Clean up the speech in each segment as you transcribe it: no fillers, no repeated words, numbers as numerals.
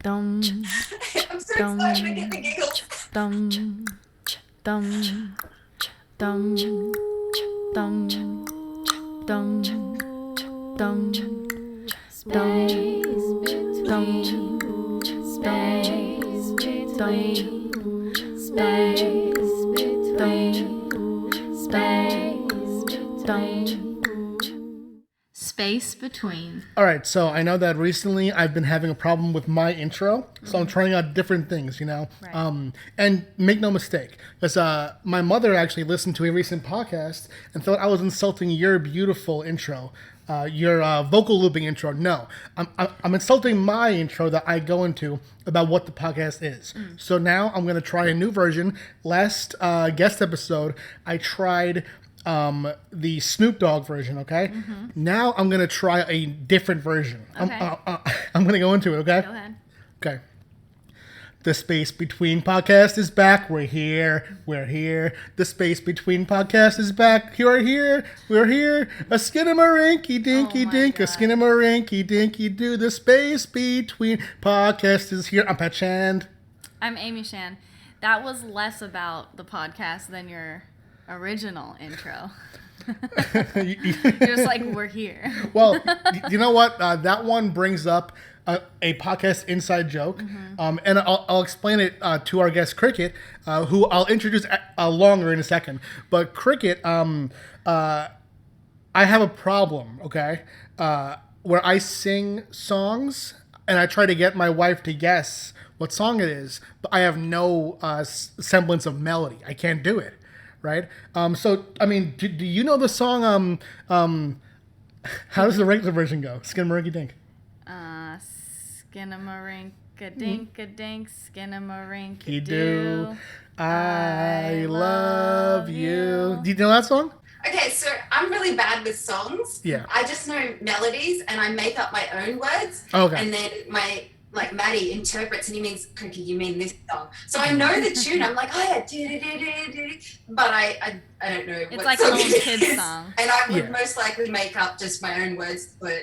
I'm so excited to get the giggles. Space between. All right, so I know that recently I've been having a problem with my intro, so I'm trying out different things, Right. And make no mistake, because my mother actually listened to a recent podcast and thought I was insulting your beautiful intro, your vocal looping intro. No, I'm insulting my intro that I go into about what the podcast is. So now I'm going to try a new version. Last guest episode, I tried the Snoop Dogg version, okay? Now I'm going to try a different version. Okay. I'm going to go into it, okay? Go ahead. Okay. The space between podcast is back. We're here. We're here. The space between podcast is back. You're here. We're here. A skinnamarink dinky dink. A skinnamarink dinky do. The space between podcast is here. I'm Pat Shand. I'm Amy Shan. That was less about the podcast than your original intro. Just like, we're here. Well, you know what? That one brings up a podcast inside joke, and I'll explain it to our guest Cricket, who I'll introduce longer in a second. But Cricket, I have a problem, okay, where I sing songs and I try to get my wife to guess what song it is, but I have no semblance of melody. I can't do it. Right. So, I mean, do you know the song? How does the regular version go? Skinnamarink-a-dink. Skinnamarink-a-dink-a-dink, skinnamarink-a-doo. I love you. Do you know that song? Okay, so I'm really bad with songs. Yeah. I just know melodies and I make up my own words. Okay. And then Maddie interprets and he means, Kriki, you mean this song. So I know the tune. I'm like, oh yeah, but I don't know. It's like a little kid's song. And I would most likely make up just my own words, but.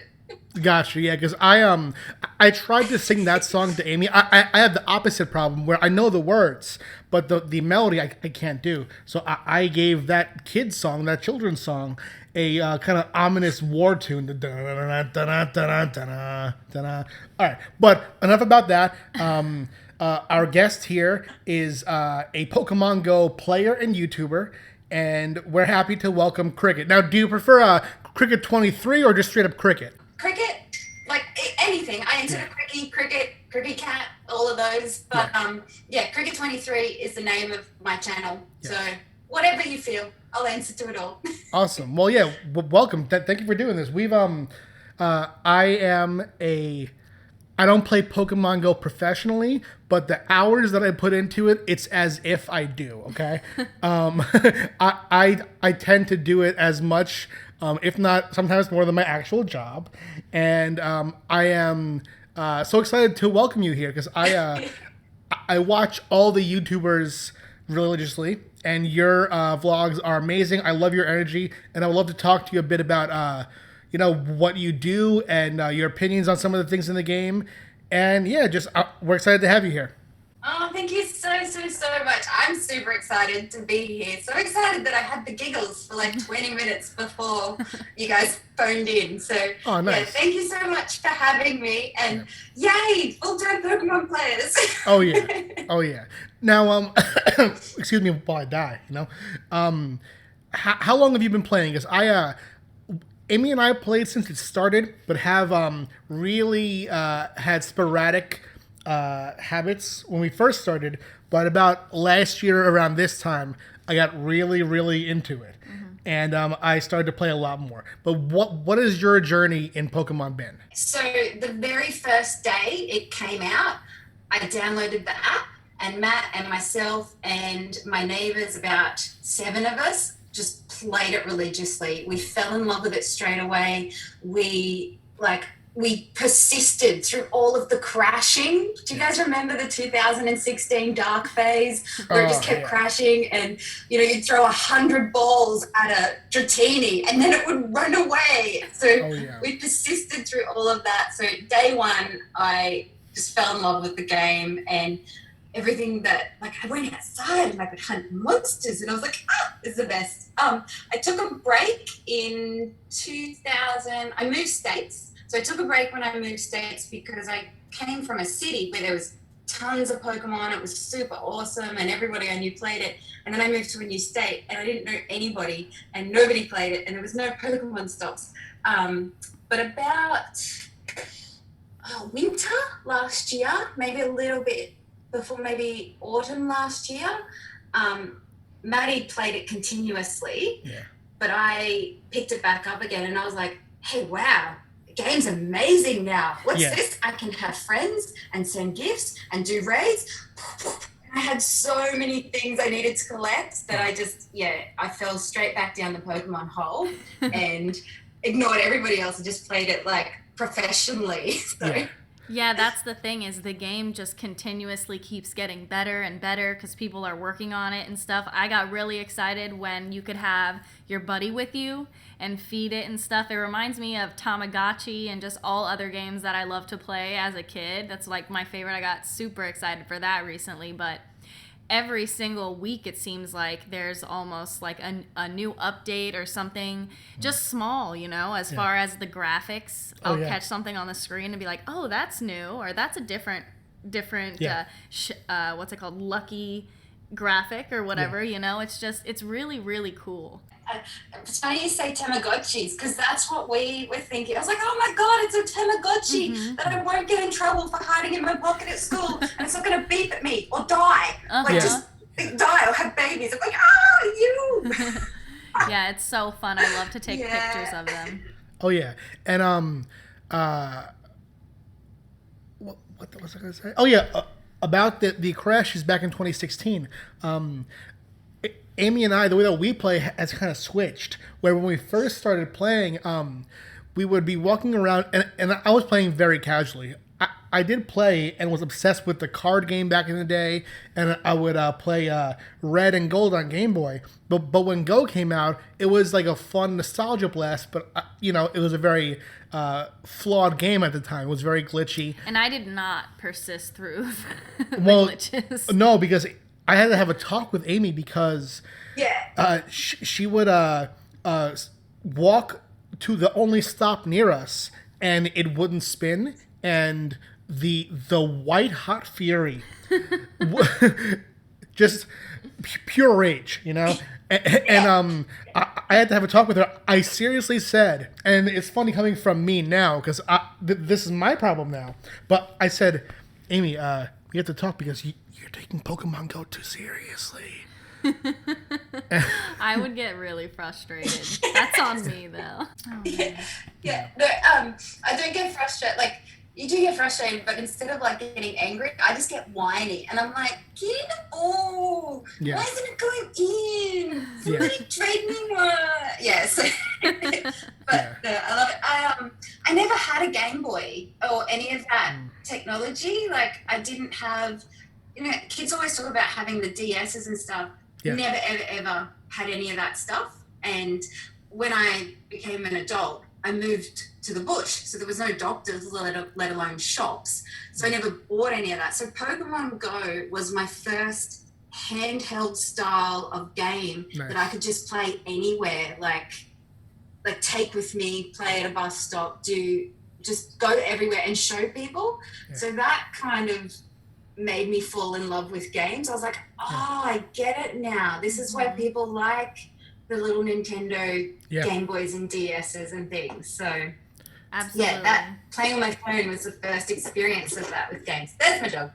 Gotcha, yeah, because I tried to sing that song to Amy. I have the opposite problem where I know the words, but the melody I can't do. So I gave that kid's song, that children's song, a kind of ominous war tune. All right, but enough about that. Our guest here is a Pokemon Go player and YouTuber, and we're happy to welcome Cricket. Now, do you prefer Cricket 23 or just straight up Cricket? Cricket, like anything. I entered a Cricket, Cat, all of those. But Cricket 23 is the name of my channel. Yeah. So whatever you feel, I'll answer to it all. Awesome. Well, yeah, welcome. Thank you for doing this. We've I don't play Pokemon Go professionally, but the hours that I put into it, it's as if I do. Okay, I tend to do it as much, if not sometimes more than my actual job, and I am so excited to welcome you here because I watch all the YouTubers religiously, and your vlogs are amazing. I love your energy, and I would love to talk to you a bit about what you do and your opinions on some of the things in the game. And yeah, just we're excited to have you here. Oh, thank you so much. I'm super excited to be here. So excited that I had the giggles for like 20 minutes before you guys phoned in. So nice. Yeah, thank you so much for having me. And yay, full-time Pokemon players. Oh yeah. Now, excuse me while I die. How long have you been playing? Because Amy and I played since it started, but have really had sporadic habits when we first started. But about last year around this time, I got really, really into it. And I started to play a lot more. But what is your journey in Pokemon been? So the very first day it came out, I downloaded the app, and Matt and myself and my neighbors, about 7 of us, just played it religiously. We fell in love with it straight away. We persisted through all of the crashing. Do you guys remember the 2016 dark phase where it just kept crashing, and you'd throw 100 balls at a Dratini and then it would run away? So we persisted through all of that. So day one, I just fell in love with the game and everything that, like, I went outside and I could hunt monsters and I was like, it's the best. I took a break in 2000. I moved states. So I took a break when I moved states because I came from a city where there was tons of Pokemon. It was super awesome and everybody I knew played it. And then I moved to a new state and I didn't know anybody and nobody played it and there was no Pokemon stops. But about winter last year, maybe a little bit before maybe autumn last year, Maddie played it continuously, but I picked it back up again and I was like, hey, wow, the game's amazing now. What's this? I can have friends and send gifts and do raids. I had so many things I needed to collect that I just, I fell straight back down the Pokemon hole and ignored everybody else and just played it like professionally. So. Yeah, that's the thing, is the game just continuously keeps getting better and better because people are working on it and stuff. I got really excited when you could have your buddy with you and feed it and stuff. It reminds me of Tamagotchi and just all other games that I loved to play as a kid. That's like my favorite. I got super excited for that recently, but every single week it seems like there's almost like a new update or something just small, you know, as far as the graphics. I'll catch something on the screen and be like, oh, that's new, or that's a different what's it called, lucky graphic or whatever, you know. It's really, really cool. It's funny you say Tamagotchis because that's what we were thinking. I was like, oh my God, it's a Tamagotchi that I won't get in trouble for hiding in my pocket at school and it's not going to beep at me or die. Like just die or have babies. I'm like, you. Yeah, it's so fun. I love to take pictures of them. Oh yeah. And what was I going to say? Oh yeah, about the crashes back in 2016. Amy and I, the way that we play has kind of switched. Where when we first started playing, we would be walking around, and I was playing very casually. I did play and was obsessed with the card game back in the day, and I would play Red and Gold on Game Boy. But when Go came out, it was like a fun nostalgia blast, but you know, it was a very flawed game at the time. It was very glitchy. And I did not persist through the glitches. No, because I had to have a talk with Amy because she would walk to the only stop near us and it wouldn't spin, and the white hot fury just pure rage, you know. And I had to have a talk with her. I seriously said, and it's funny coming from me now because this is my problem now, but I said, Amy, we have to talk because you're taking Pokemon Go too seriously. I would get really frustrated. That's on me, though. Oh, No, I don't get frustrated. Like, you do get frustrated, but instead of like getting angry, I just get whiny, and I'm like, get in the ball. Why isn't it going in? Somebody trade me one. Yes. But I love it. I never had a Game Boy or any of that technology. Like, I didn't have, you know, kids always talk about having the DSs and stuff. Never, ever had any of that stuff. And when I became an adult, I moved to the bush. So there was no doctors, let alone shops. So I never bought any of that. So Pokemon Go was my first handheld style of game that I could just play anywhere. Like take with me, play at a bus stop, just go everywhere and show people. So that kind of made me fall in love with games. I was like, I get it now. This is why people like the little Nintendo Game Boys and DSs and things. So absolutely. That playing on my phone was the first experience of that with games. There's my dog.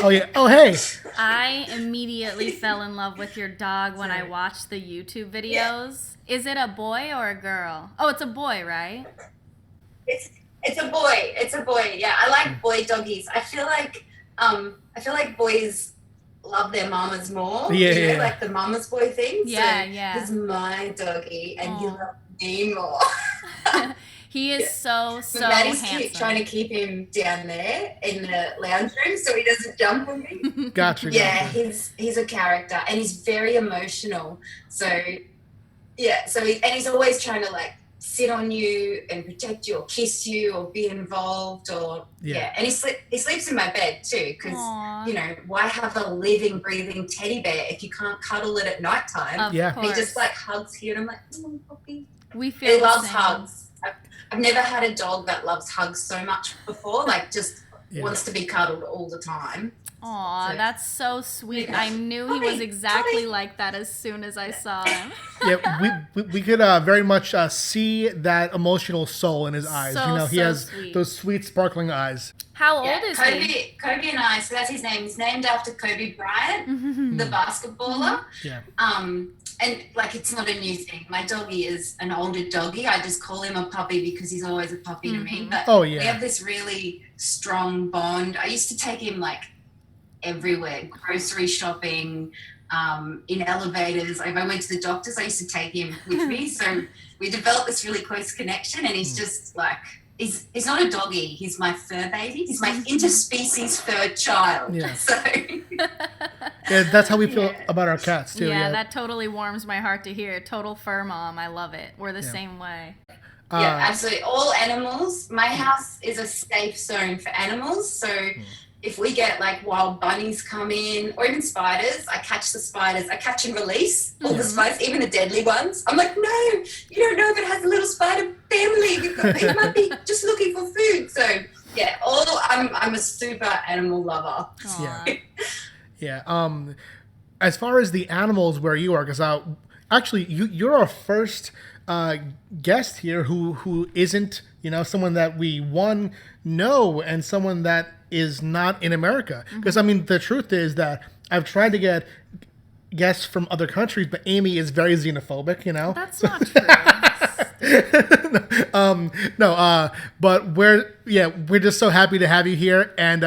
Oh yeah. Oh hey. I immediately fell in love with your dog when I watched the YouTube videos. Is it a boy or a girl? Oh, it's a boy, right? It's a boy. It's a boy. Yeah, I like boy doggies. I feel like boys love their mamas more. You know, like the mama's boy thing. He's my doggy, and he loves me more. He is so Maddie's handsome. Trying to keep him down there in the lounge room so he doesn't jump on me. Gotcha. He's a character, and he's very emotional. So he's always trying to like sit on you and protect you or kiss you or be involved or and he sleeps in my bed too, because why have a living breathing teddy bear if you can't cuddle it at nighttime? He just like hugs you and I'm like, oh, puppy. He loves hugs. I've never had a dog that loves hugs so much before, like just wants to be cuddled all the time. Aw, that's so sweet. I knew he was exactly like that as soon as I saw him. we could very much see that emotional soul in his eyes. He has those sweet, sparkling eyes. How old is he? Kobe and I, so that's his name. He's named after Kobe Bryant, the basketballer. And like, it's not a new thing. My doggy is an older doggy. I just call him a puppy because he's always a puppy to me. But we have this really strong bond. I used to take him like everywhere, grocery shopping, in elevators. If I went to the doctor's, I used to take him with me. So we developed this really close connection, and he's just like, he's not a doggy. He's my fur baby. He's my interspecies fur child. So that's how we feel about our cats too. That totally warms my heart to hear. Total fur mom. I love it. We're the same way. Absolutely. All animals. My house is a safe zone for animals. So if we get like wild bunnies come in, or even spiders, I catch the spiders. I catch and release all the spiders, even the deadly ones. I'm like, no, you don't know if it has a little spider family. It might be just looking for food. So I'm a super animal lover. As far as the animals where you are, because actually you're our first guest here who isn't someone that we know and someone that is not in America. Because I mean, the truth is that I've tried to get guests from other countries, but Amy is very xenophobic. That's not true. But we're just so happy to have you here, and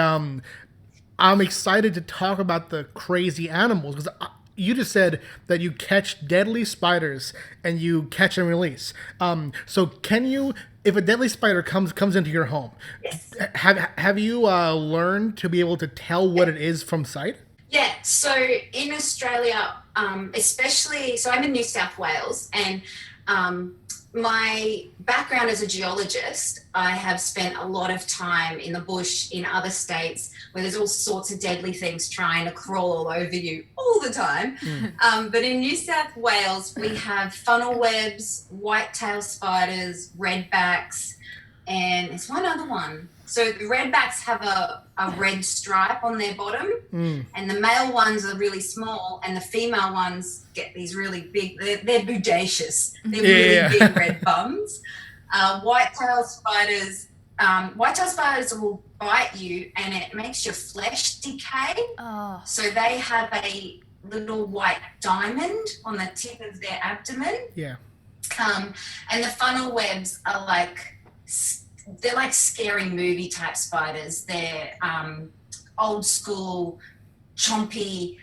I'm excited to talk about the crazy animals, because you just said that you catch deadly spiders and you catch and release. So can you, if a deadly spider comes into your home, have you learned to be able to tell what it is from sight? Yeah, so in Australia, especially, so I'm in New South Wales, and my background as a geologist, I have spent a lot of time in the bush in other states where there's all sorts of deadly things trying to crawl all over you all the time. But in New South Wales, we have funnel webs, whitetail spiders, redbacks, and there's one other one. So the redbacks have a red stripe on their bottom, and the male ones are really small, and the female ones get these really big, they're bodacious. They're really big red bums. Whitetail spiders will bite you, and it makes your flesh decay. So they have a little white diamond on the tip of their abdomen. And the funnel webs are they're like scary movie type spiders. They're old school, chompy,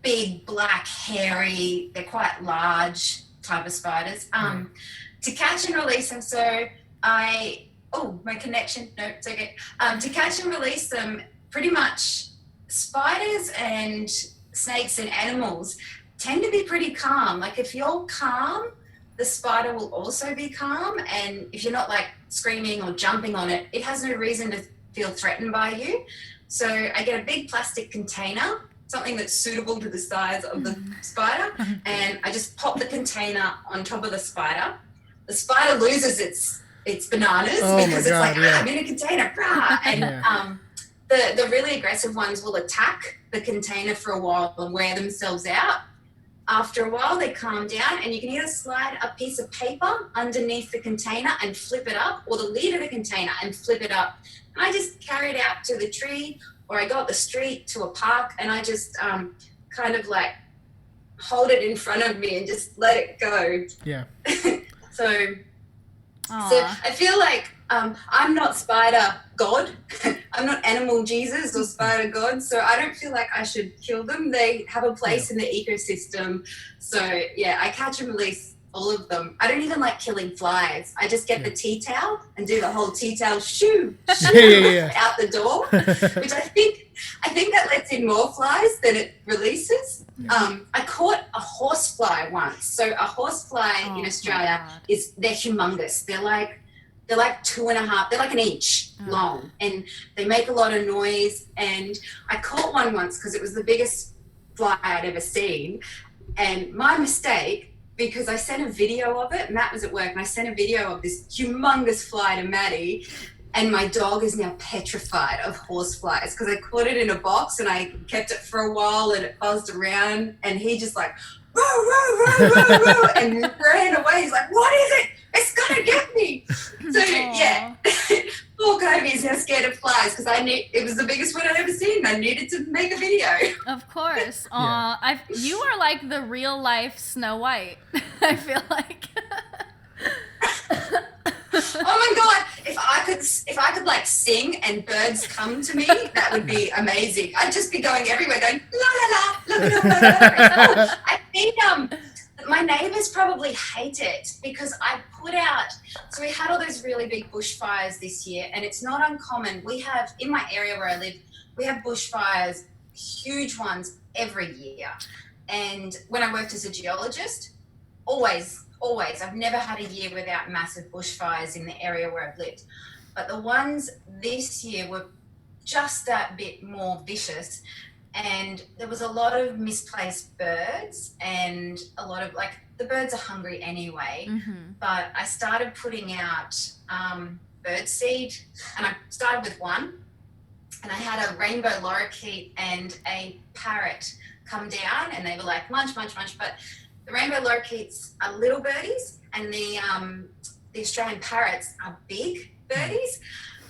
big, black, hairy. They're quite large type of spiders. To catch and release them, so my connection, no, it's okay. To catch and release them, pretty much spiders and snakes and animals tend to be pretty calm. Like if you're calm, the spider will also be calm, and if you're not like screaming or jumping on it, it has no reason to feel threatened by you. So I get a big plastic container, something that's suitable to the size of the spider, and I just pop the container on top of the spider. The spider loses its bananas because it's like, I'm in a container, and the really aggressive ones will attack the container for a while and wear themselves out. After a while, they calm down, and you can either slide a piece of paper underneath the container and flip it up, or the lid of the container and flip it up. And I just carry it out to the tree, or I go up the street to a park, and I just kind of like hold it in front of me and just let it go. So I feel like I'm not spider God. I'm not animal Jesus or spider God. So I don't feel like I should kill them. They have a place in the ecosystem. So I catch and release all of them. I don't even like killing flies. I just get the tea towel and do the whole tea towel shoo out the door, which I think that lets in more flies than it releases. I caught a horsefly once. So a horsefly in Australia they're humongous. They're like 2.5. They're like an inch long, and they make a lot of noise. And I caught one once because it was the biggest fly I'd ever seen. And my mistake, because I sent a video of it. Matt was at work, and I sent a video of this humongous fly to Maddie. And my dog is now petrified of horseflies because I caught it in a box and I kept it for a while and it buzzed around and he just like, whoa, whoa, whoa, whoa, whoa, and ran away. He's like, what is it? It's going to get me. So, yeah, poor Kobe's now scared of flies because it was the biggest one I'd ever seen. I needed to make a video. Of course. You are like the real life Snow White, I feel like. Oh my God! If I could like sing and birds come to me, that would be amazing. I'd just be going everywhere, going la la la la la la. Oh, I think my neighbours probably hate it because I put out. So we had all those really big bushfires this year, and it's not uncommon. We have in my area where I live, we have bushfires, huge ones every year. And when I worked as a geologist, always, I've never had a year without massive bushfires in the area where I've lived. But the ones this year were just that bit more vicious. And there was a lot of misplaced birds and a lot of, like, the birds are hungry anyway. Mm-hmm. But I started putting out bird seed, and I started with one. And I had a rainbow lorikeet and a parrot come down, and they were like, munch, munch, munch. But the rainbow lorikeets are little birdies, and the Australian parrots are big birdies.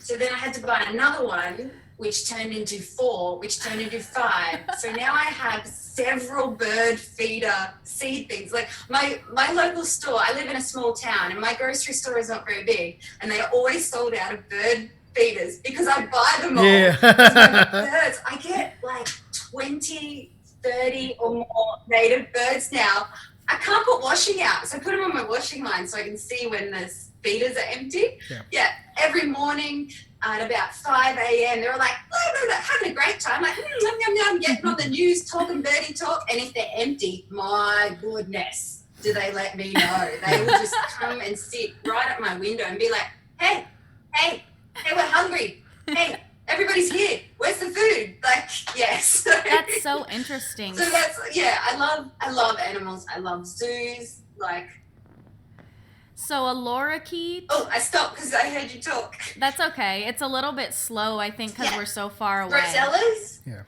So then I had to buy another one, which turned into 4, which turned into 5. So now I have several bird feeder seed things. Like my local store, I live in a small town, and my grocery store is not very big, and they are always sold out of bird feeders because I buy them all. Yeah. Birds, I get like 20, 30 or more native birds now. I can't put washing out, so I put them on my washing line so I can see when the feeders are empty. Yeah, every morning at about 5 a.m. they're all like, having a great time, like, yum, yum, yum, getting on the news, talking birdie talk. And if they're empty, my goodness, do they let me know. They will just come and sit right at my window and be like, hey, we're hungry. Hey, everybody's here. Where's the food? Like, yes. That's so interesting. So that's, yeah, I love animals. I love zoos. Like. So a lorikeet. Oh, I stopped because I heard you talk. That's okay. It's a little bit slow, I think, because we're so far away. Rosellas? Yeah.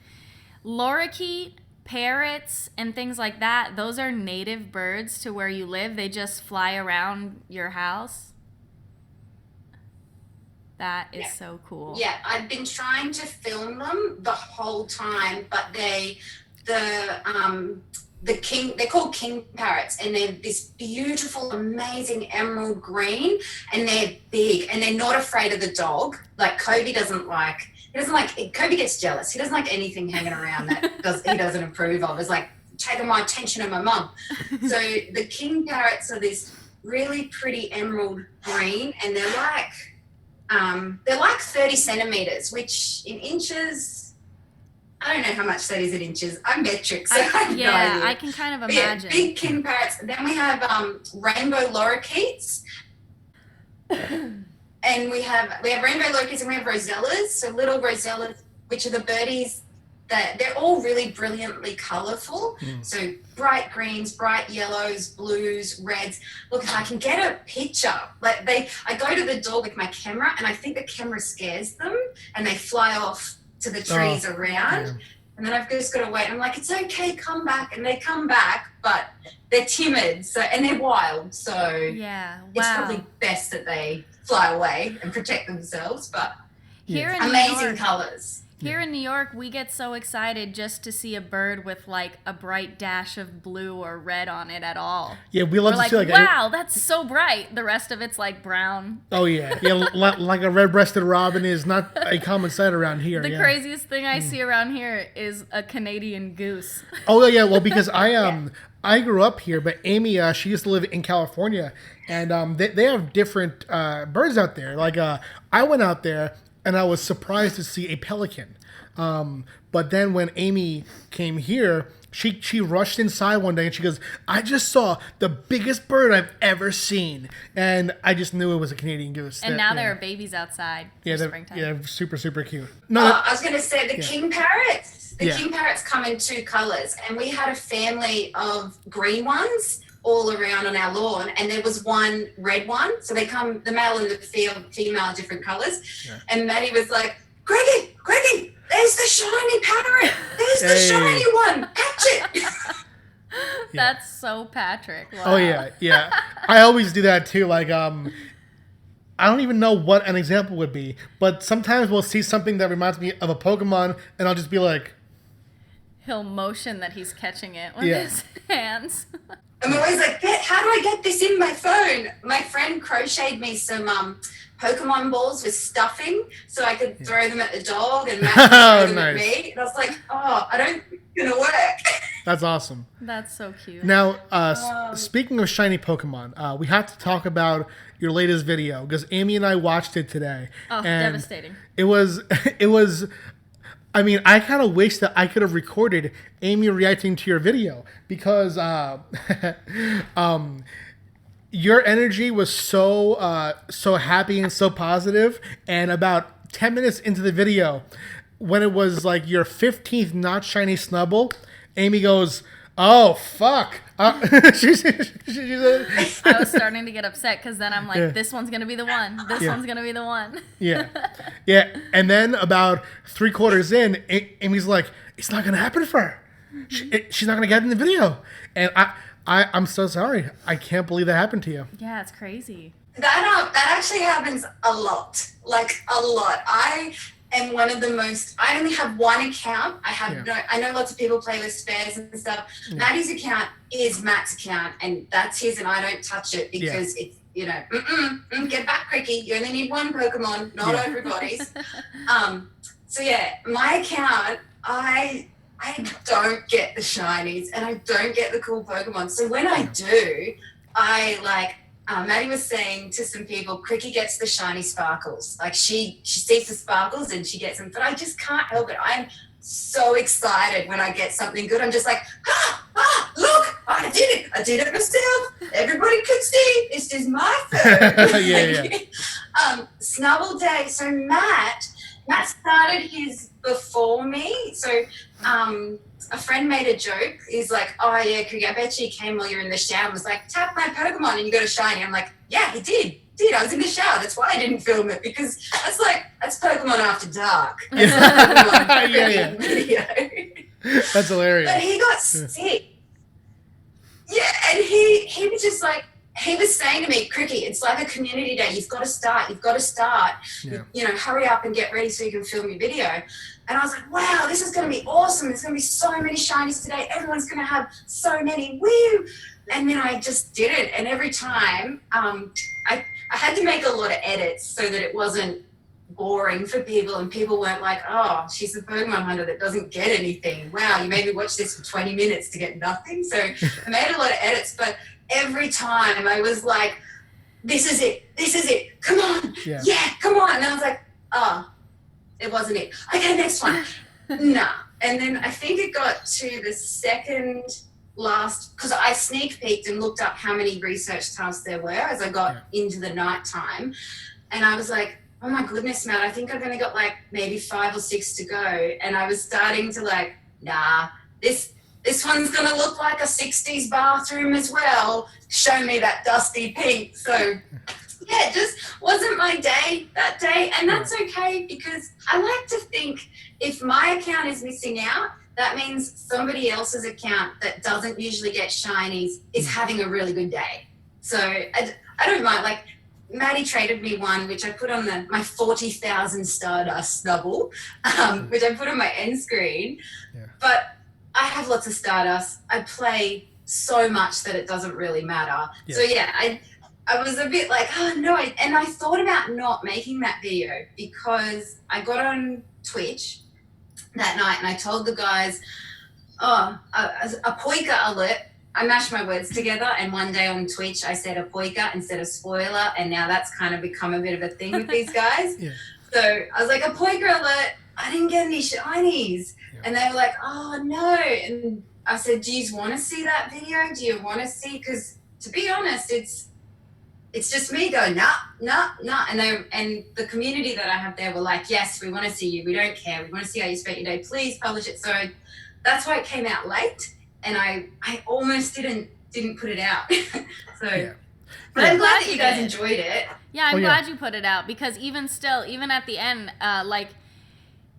Lorikeet, parrots, and things like that, those are native birds to where you live. They just fly around your house. That is so cool. Yeah, I've been trying to film them the whole time, but they're called king parrots, and they're this beautiful, amazing emerald green, and they're big, and they're not afraid of the dog. Like Kobe Kobe gets jealous. He doesn't like anything hanging around that he doesn't approve of. It's like taking my attention and my mum. So the king parrots are this really pretty emerald green, and they're like 30 centimeters, which in inches, I don't know how much that is in inches. I'm metric, so I have no idea. I can kind of imagine. Yeah, big king parrots. Then we have rainbow lorikeets, and we have rainbow lorikeets, and we have rosellas. So little rosellas, which are the birdies that they're all really brilliantly colourful. So bright greens, bright yellows, blues, reds. Look, if I can get a picture, I go to the door with my camera, and I think the camera scares them, and they fly off to the trees around. Yeah. And then I've just got to wait. I'm like, it's okay, come back. And they come back, but they're timid, and they're wild. So it's probably best that they fly away and protect themselves. But amazing colours. Here in New York, we get so excited just to see a bird with like a bright dash of blue or red on it at all. Yeah, we love to see like, wow, that's so bright. The rest of it's like brown. Oh yeah, like a red-breasted robin is not a common sight around here. The craziest thing I see around here is a Canadian goose. Oh yeah, well because I grew up here, but Amy she used to live in California, and they have different birds out there. Like I went out there, and I was surprised to see a pelican. But then when Amy came here, she rushed inside one day and she goes, I just saw the biggest bird I've ever seen. And I just knew it was a Canadian goose. And now there are babies outside for springtime. Yeah, super, super cute. I was going to say the king parrots. The king parrots come in 2 colors. And we had a family of green ones all around on our lawn, and there was one red one. So they come, the male and the female are different colors. Yeah. And Maddie was like, Kriki, there's the shiny parrot. There's the shiny one. Catch it. That's so Patrick. Wow. Oh yeah. I always do that too. Like, I don't even know what an example would be, but sometimes we'll see something that reminds me of a Pokemon, and I'll just be like, he'll motion that he's catching it with his hands. I'm always like, how do I get this in my phone? My friend crocheted me some Pokemon balls with stuffing so I could throw them at the dog and Matt throw them at me. And I was like, I don't think it's going to work. That's awesome. That's so cute. Now, speaking of shiny Pokemon, we have to talk about your latest video because Amy and I watched it today. Oh, and devastating. It was, I mean, I kind of wish that I could have recorded Amy reacting to your video because your energy was so happy and so positive. And about 10 minutes into the video, when it was like your 15th not shiny Snubbull, Amy goes, oh, fuck. She said, I was starting to get upset because then I'm like, this one's going to be the one. This one's going to be the one. Yeah. And then about 3/4 in, Amy's like, it's not going to happen for her. She's not going to get in the video. And I'm so sorry. I can't believe that happened to you. Yeah, it's crazy. That actually happens a lot. Like, a lot. I am one of the most, I only have one account. I know lots of people play with spares and stuff. Maddie's account is Matt's account, and that's his, and I don't touch it because it's, get back, Kriki. You only need one Pokemon, not everybody's. So yeah, my account, I don't get the shinies and I don't get the cool Pokemon. So when I do, Maddie was saying to some people, Kriki gets the shiny sparkles. Like she sees the sparkles and she gets them, but I just can't help it. I'm so excited when I get something good. I'm just like, look, I did it. I did it myself. Everybody could see. This is my phone. Snubbull Day. So Matt started his before me. So a friend made a joke. He's like, oh yeah, Kriki, I bet you came while you were in the shower and was like, tap my Pokemon and you got a shiny. I'm like, yeah, he did. I was in the shower. That's why I didn't film it, because that's Pokemon After Dark. That's Pokemon video. That's hilarious. But he got sick. Yeah, and he was just like, he was saying to me, Kriki, it's like a community day. You've got to start. Yeah. Hurry up and get ready so you can film your video. And I was like, wow, this is going to be awesome. There's going to be so many shinies today. Everyone's going to have so many. Woo! And then I just did it. And every time I had to make a lot of edits so that it wasn't boring for people, and people weren't like, oh, she's a Pokemon hunter that doesn't get anything. Wow, you made me watch this for 20 minutes to get nothing. So I made a lot of edits, but every time I was like, this is it. Come on. Yeah, come on. And I was like, oh, it wasn't it. Okay, next one. Nah. And then I think it got to the second last, because I sneak peeked and looked up how many research tasks there were as I got into the night time. And I was like, oh my goodness, Matt, I think I've only got like maybe 5 or 6 to go. And I was starting to like, nah, this one's going to look like a 60s bathroom as well. Show me that dusty pink. So yeah, it just wasn't my day that day. And that's okay, because I like to think if my account is missing out, that means somebody else's account that doesn't usually get shinies is having a really good day. So I don't mind. Like, Maddie traded me one, which I put on my 40,000 Stardust Snubbull, which I put on my end screen. Yeah. But I have lots of Stardust. I play so much that it doesn't really matter. Yeah. So yeah, I was a bit like, oh no. And I thought about not making that video because I got on Twitch that night and I told the guys, a Poika alert. I mashed my words together, and one day on Twitch I said a Poika instead of spoiler, and now that's kind of become a bit of a thing with these guys. Yeah. So I was like, a Poika alert, I didn't get any shinies. Yeah. And they were like, oh no. And I said, do you want to see that video? Do you want to see? Because to be honest, it's just me going, nah. And the community that I have there were like, yes, we want to see you. We don't care. We want to see how you spent your day. Please publish it. So that's why it came out late. And I almost didn't put it out. So, yeah. But I'm glad that you guys enjoyed it. Yeah, I'm glad you put it out, because even at the end, like,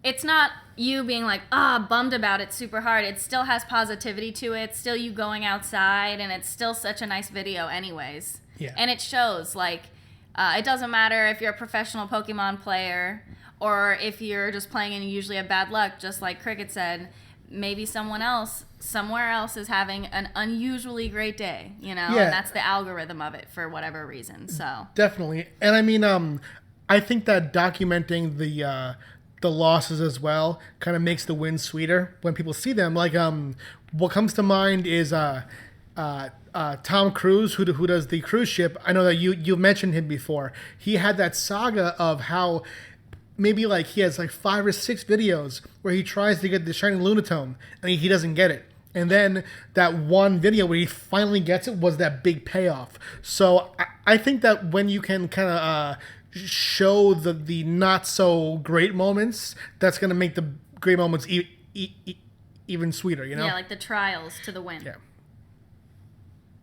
it's not you being like, bummed about it super hard. It still has positivity to it. It's still you going outside, and it's still such a nice video anyways. Yeah. And it shows, like, it doesn't matter if you're a professional Pokemon player or if you're just playing and you usually have bad luck, just like Kriket said. Maybe someone else somewhere else is having an unusually great day, you know? Yeah. And that's the algorithm of it for whatever reason. So definitely. And I mean, I think that documenting the losses as well kind of makes the wins sweeter when people see them. Like, what comes to mind is Tom Cruise, who does the cruise ship. I know that you've mentioned him before. He had that saga of how maybe like he has like 5 or 6 videos where he tries to get the shiny Lunatone and he doesn't get it. And then that one video where he finally gets it was that big payoff. So I think that when you can kind of show the not so great moments, that's going to make the great moments even sweeter, you know? Yeah, like the trials to the win. Yeah.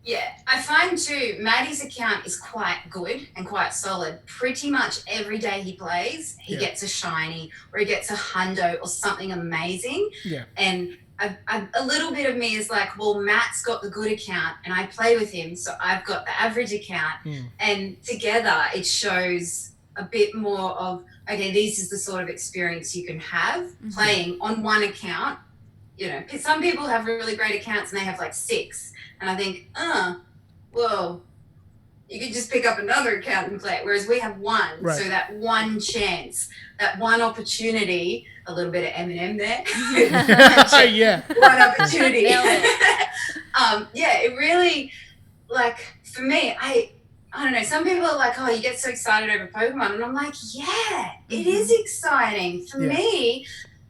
Yeah, I find too, Maddie's account is quite good and quite solid. Pretty much every day he plays, he gets a shiny or he gets a hundo or something amazing. Yeah. And a little bit of me is like, well, Matt's got the good account and I play with him, so I've got the average account. And together it shows a bit more of, okay, this is the sort of experience you can have playing on one account. You know, some people have really great accounts and they have like 6. And I think, well, you could just pick up another account and play it. Whereas we have one. Right. So that one chance, that one opportunity, a little bit of Eminem there. Yeah. One opportunity. Yeah, it really, like, for me, I don't know, some people are like, oh, you get so excited over Pokemon. And I'm like, yeah, it is exciting for me.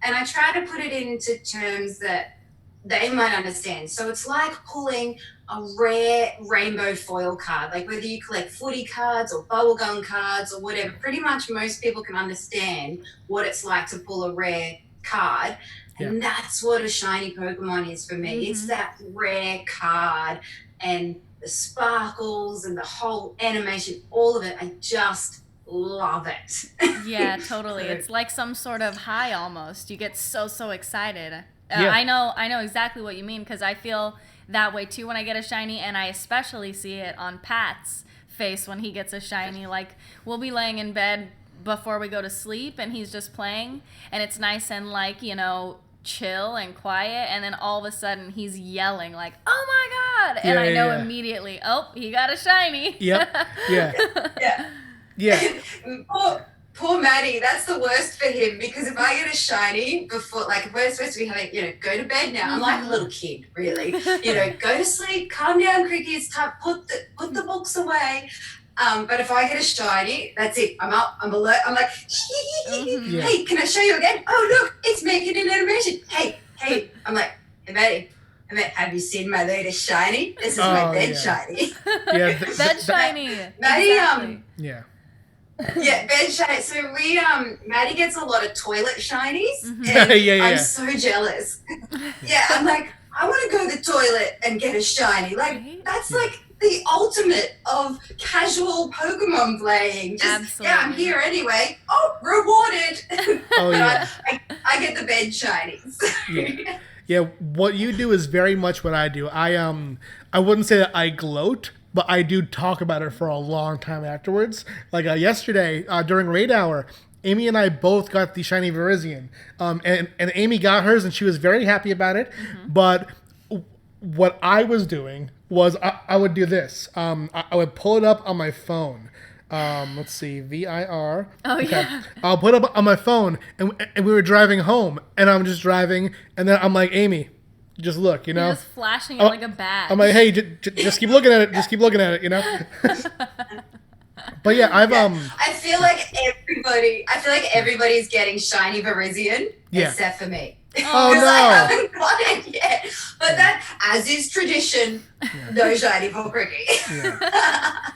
And I try to put it into terms that they might understand. So it's like pulling a rare rainbow foil card, like whether you collect footy cards or bubblegum cards or whatever. Pretty much most people can understand what it's like to pull a rare card. And that's what a shiny Pokemon is for me. It's that rare card and the sparkles and the whole animation, all of it. I just love it. Yeah, totally. It's like some sort of high almost. You get so excited. I know exactly what you mean, because I feel that way too when I get a shiny, and I especially see it on Pat's face when he gets a shiny. Like, we'll be laying in bed before we go to sleep and he's just playing, and it's nice and, like, you know, chill and quiet, and then all of a sudden he's yelling like, oh my god, and I know immediately, oh, he got a shiny. Poor Maddie, that's the worst for him, because if I get a shiny before, like, if we're supposed to be having, you know, go to bed now, I'm like a little kid, really. You know, go to sleep, calm down, Kriki, it's time, put the books away. But if I get a shiny, that's it. I'm up, I'm alert, I'm like, hey, can I show you again? Oh, look, it's making an animation. Hey, I'm like, hey, Maddie, have you seen my latest shiny? This is my bed shiny. Bed shiny. Maddie, exactly. bed shiny. So Maddie gets a lot of toilet shinies, and I'm so jealous. I'm like, I want to go to the toilet and get a shiny. Like, that's like the ultimate of casual Pokemon playing. Just, I'm here anyway. Oh, rewarded. I get the bed shinies. Yeah, what you do is very much what I do. I wouldn't say that I gloat, but I do talk about it for a long time afterwards. Like yesterday, during Raid Hour, Amy and I both got the shiny Virizion. And Amy got hers, and she was very happy about it. But what I was doing was I would do this. I would pull it up on my phone. Let's see, VIR. Oh, okay. Yeah. I'll put it up on my phone, and we were driving home, and I'm just driving, and then I'm like, Amy, just look, you know? You're just flashing it like a badge. I'm like, hey, just keep looking at it. Just keep looking at it, you know? But yeah, I've I feel like everybody's getting shiny Verizion except for me. Oh no! I haven't got it yet. But that, as is tradition, no shiny for Kriki. Yeah.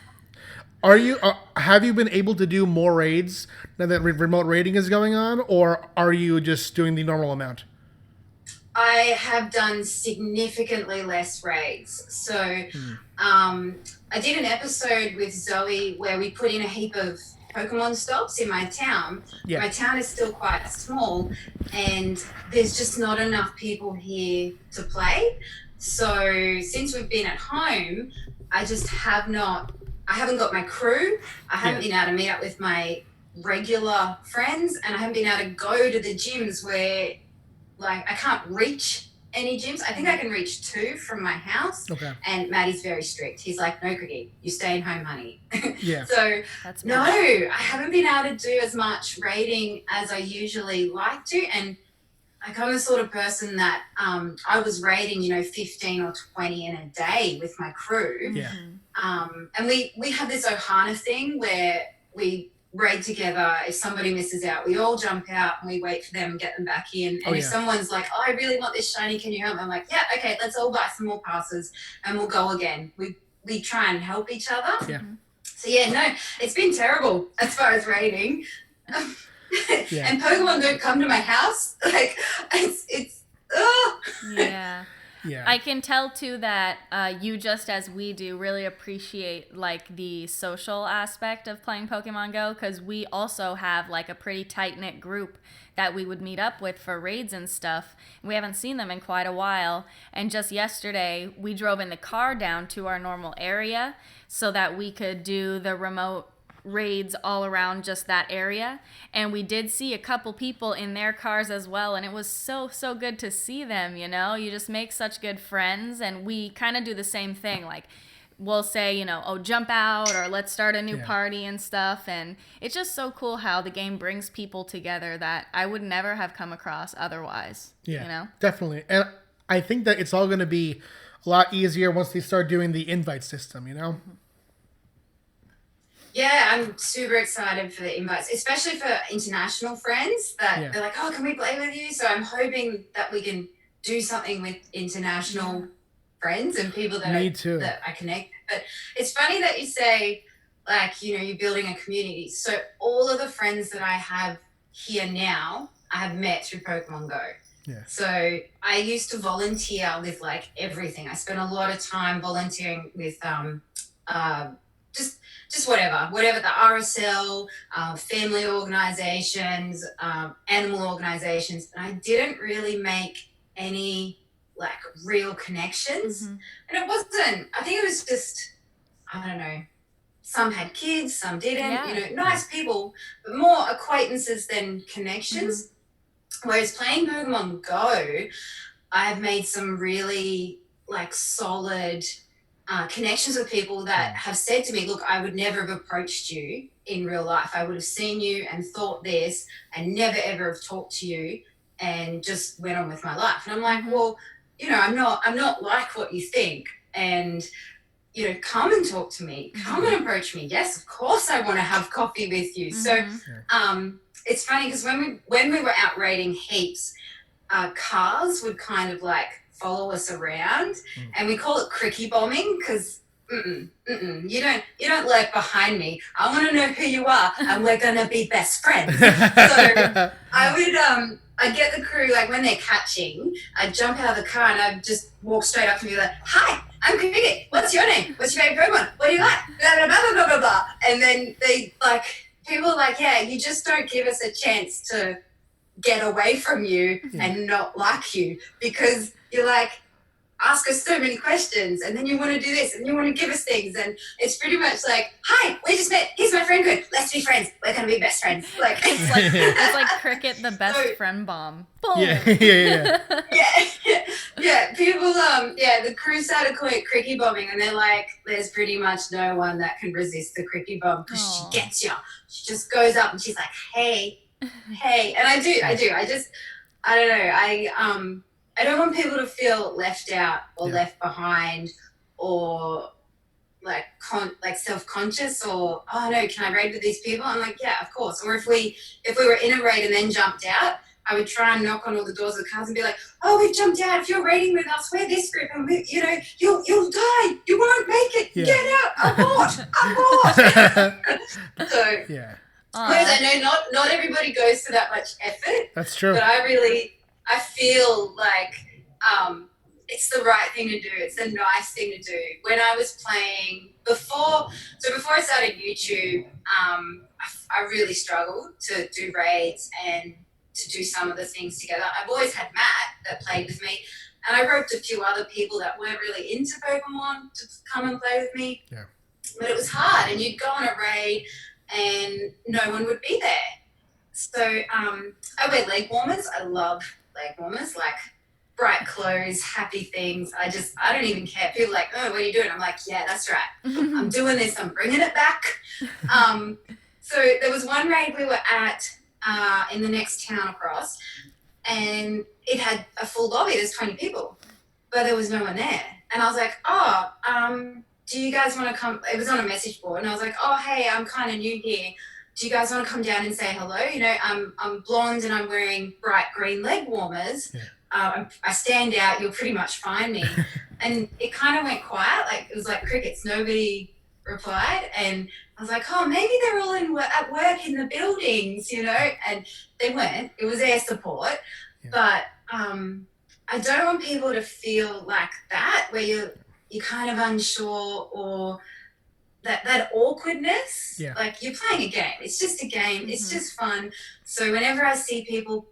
Are you? Have you been able to do more raids now that remote raiding is going on, or are you just doing the normal amount? I have done significantly less raids. So I did an episode with Zoe where we put in a heap of Pokemon stops in my town. Yeah. My town is still quite small and there's just not enough people here to play. So since we've been at home, I haven't got my crew. I haven't been able to meet up with my regular friends, and I haven't been able to go to the gyms where, like, I can't reach any gyms. I think I can reach 2 from my house. Okay. And Maddie's very strict. He's like, no, Kriki, you stay home, honey. Yeah. So, That's no, I haven't been able to do as much raiding as I usually like to. And I'm the sort of person that I was raiding, 15 or 20 in a day with my crew. Yeah. And we have this Ohana thing where we raid together. If somebody misses out, we all jump out and we wait for them and get them back in. And if someone's like, oh, I really want this shiny, can you help me? I'm like, yeah, okay, let's all buy some more passes and we'll go again. We try and help each other. Yeah. So yeah, no, it's been terrible as far as raiding. And Pokemon don't come to my house. Like, it's Yeah. Yeah. I can tell too that you, just as we do, really appreciate like the social aspect of playing Pokemon Go, because we also have like a pretty tight-knit group that we would meet up with for raids and stuff. We haven't seen them in quite a while, and just yesterday we drove in the car down to our normal area so that we could do the remote raids all around just that area, and we did see a couple people in their cars as well, and it was so good to see them. You just make such good friends, and we kind of do the same thing. Like, we'll say, oh, jump out, or let's start a new party and stuff, and it's just so cool how the game brings people together that I would never have come across otherwise. Definitely. And I think that it's all going to be a lot easier once they start doing the invite system, Yeah, I'm super excited for the invites, especially for international friends that they're like, oh, can we play with you? So I'm hoping that we can do something with international friends and people that I connect. But it's funny that you say, like, you're building a community. So all of the friends that I have here now, I have met through Pokemon Go. Yeah. So I used to volunteer with like everything. I spent a lot of time volunteering with just whatever, the RSL, family organizations, animal organizations. And I didn't really make any like real connections. And it wasn't, I think it was just, I don't know, some had kids, some didn't, nice people, but more acquaintances than connections. Whereas playing Pokemon Go, I've made some really like solid connections with people that have said to me, look, I would never have approached you in real life. I would have seen you and thought this and never ever have talked to you and just went on with my life. And I'm like, well, I'm not like what you think. And, come and talk to me. Come and approach me. Yes, of course I want to have coffee with you. So it's funny because when we were out raiding heaps, cars would kind of like follow us around, and we call it Kriki bombing because you don't lurk behind me. I want to know who you are, and we're gonna be best friends. So I'd get the crew, like when they're catching, I'd jump out of the car and I'd just walk straight up to me like, hi, I'm Kriki. What's your name? What's your favorite Pokemon? What do you like? Blah blah blah blah blah blah. And then people are like, yeah, you just don't give us a chance to get away from you and not like you, because you're like, ask us so many questions and then you want to do this and you want to give us things, and it's pretty much like, hi, we just met, here's my friend code, let's be friends, we're gonna be best friends. Like it's like Cricket the best friend bomb. Boom. Yeah. People the crew started calling it Kriki bombing, and they're like, there's pretty much no one that can resist the Kriki bomb because she gets you. She just goes up and she's like, hey, and I do. I don't know. I don't want people to feel left out or left behind, or like self-conscious or, oh no, can I raid with these people? I'm like, yeah, of course. Or if we were in a raid and then jumped out, I would try and knock on all the doors of the cars and be like, oh, we've jumped out. If you're raiding with us, we're this group, and you'll die. You won't make it. Yeah. Get out. Abort. So yeah. Whereas I know not everybody goes to that much effort. That's true. But I feel like it's the right thing to do. It's the nice thing to do. When I was playing before I started YouTube, I really struggled to do raids and to do some of the things together. I've always had Matt that played with me, and I roped a few other people that weren't really into Pokemon to come and play with me. Yeah. But it was hard, and you'd go on a raid and no one would be there. So I wear leg warmers. I love leg warmers, like bright clothes, happy things. I don't even care. People are like, oh, what are you doing? I'm like, yeah, that's right. I'm doing this. I'm bringing it back. So there was one raid we were at in the next town across, and it had a full lobby. There's 20 people, but there was no one there. And I was like, do you guys want to come? It was on a message board, and I was like, oh, hey, I'm kind of new here. Do you guys want to come down and say hello? I'm blonde and I'm wearing bright green leg warmers. Yeah. I stand out. You'll pretty much find me. And it kind of went quiet. Like, it was like crickets. Nobody replied. And I was like, oh, maybe they're all at work in the buildings, and they weren't. It was air support. Yeah. But I don't want people to feel like that, where you're kind of unsure, or that awkwardness. Yeah. Like, you're playing a game. It's just a game. Mm-hmm. It's just fun. So whenever I see people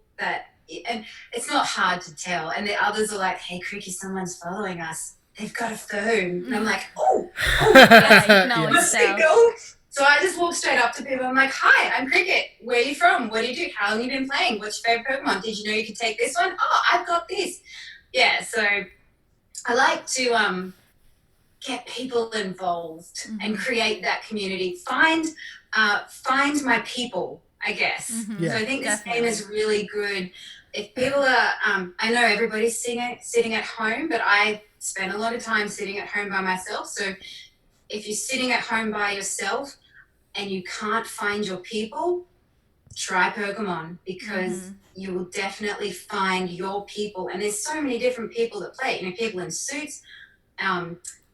and it's not hard to tell, and the others are like, hey, Kriki, someone's following us. They've got a phone. And I'm like, oh, that's signal. So I just walk straight up to people. I'm like, hi, I'm Cricket. Where are you from? What do you do? How long have you been playing? What's your favorite Pokemon? Did you know you could take this one? Oh, I've got this. Yeah, so I like to get people involved and create that community. Find my people, I guess. Mm-hmm. Yeah. So I think this game is really good. If people are, I know everybody's sitting at home, but I spend a lot of time sitting at home by myself. So if you're sitting at home by yourself and you can't find your people, try Pokemon, because you will definitely find your people. And there's so many different people that play. People in suits,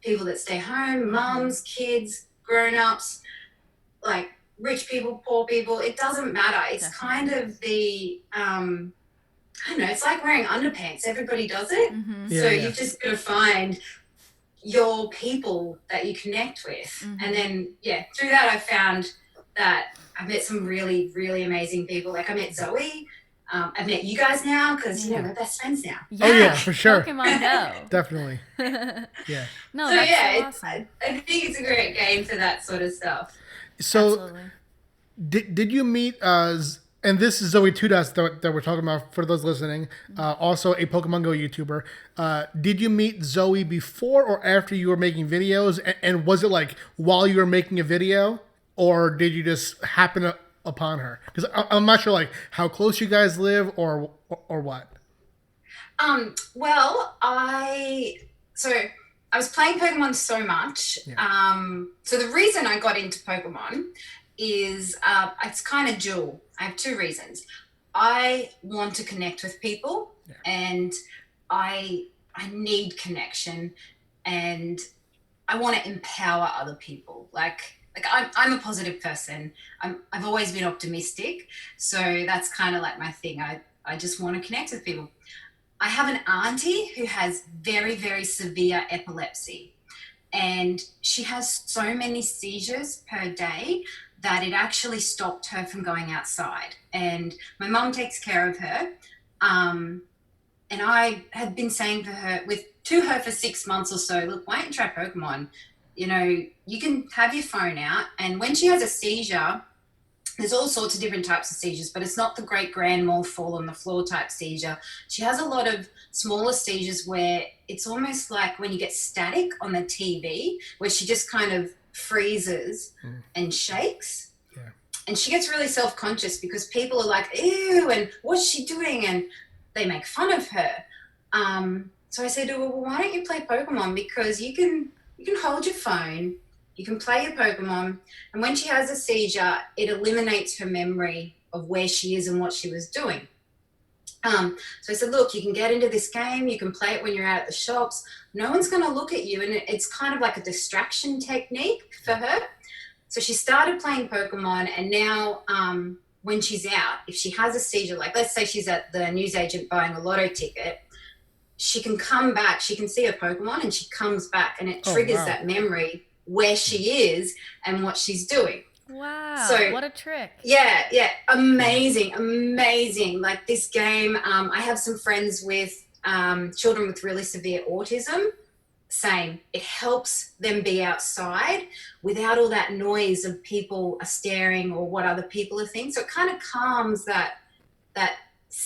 people that stay home, mums, kids, grown-ups, like rich people, poor people. It doesn't matter. It's kind of the, I don't know, it's like wearing underpants. Everybody does it. Mm-hmm. Yeah, so you've just got to find your people that you connect with. Mm-hmm. And then, through that, I found that I've met some really, really amazing people. Like, I met Zoe. I've met you guys now, because, we're best friends now. Yeah. Oh, yeah, for sure. Pokemon Go. Definitely. Yeah. No, so, that's so awesome. I think it's a great game for that sort of stuff. So, did you meet, and this is ZoëTwoDots that we're talking about for those listening, also a Pokemon Go YouTuber. Did you meet Zoe before or after you were making videos? And was it like while you were making a video, or did you just happen upon her? Because I'm not sure like how close you guys live or what. Well, I was playing Pokemon so much. Yeah. So the reason I got into Pokemon is it's kind of dual. I have two reasons. I want to connect with people, and I need connection, and I want to empower other people. Like I'm a positive person. I've always been optimistic, so that's kind of like my thing. I just want to connect with people. I have an auntie who has very, very severe epilepsy, and she has so many seizures per day that it actually stopped her from going outside. And my mum takes care of her. And I had been saying to her for 6 months or so, look, why don't you try Pokemon? You can have your phone out. And when she has a seizure, there's all sorts of different types of seizures, but it's not the great grand mal fall on the floor type seizure. She has a lot of smaller seizures where it's almost like when you get static on the TV, where she just kind of freezes and shakes. Yeah. And she gets really self-conscious because people are like, ew, and what's she doing? And they make fun of her. So I said to her, well, why don't you play Pokemon? Because you can hold your phone, You can play your Pokemon, and when she has a seizure, it eliminates her memory of where she is and what she was doing. So I said, look, you can get into this game. You can play it when you're out at the shops. No one's going to look at you. And it's kind of like a distraction technique for her. So she started playing Pokemon. And now when she's out, if she has a seizure, like let's say she's at the newsagent buying a lotto ticket, she can come back. She can see a Pokemon and she comes back. And it triggers that memory where she is and what she's doing. Wow, so, what a trick. Yeah, amazing. Like this game, I have some friends with children with really severe autism. Same. It helps them be outside without all that noise of people are staring or what other people are thinking. So it kind of calms that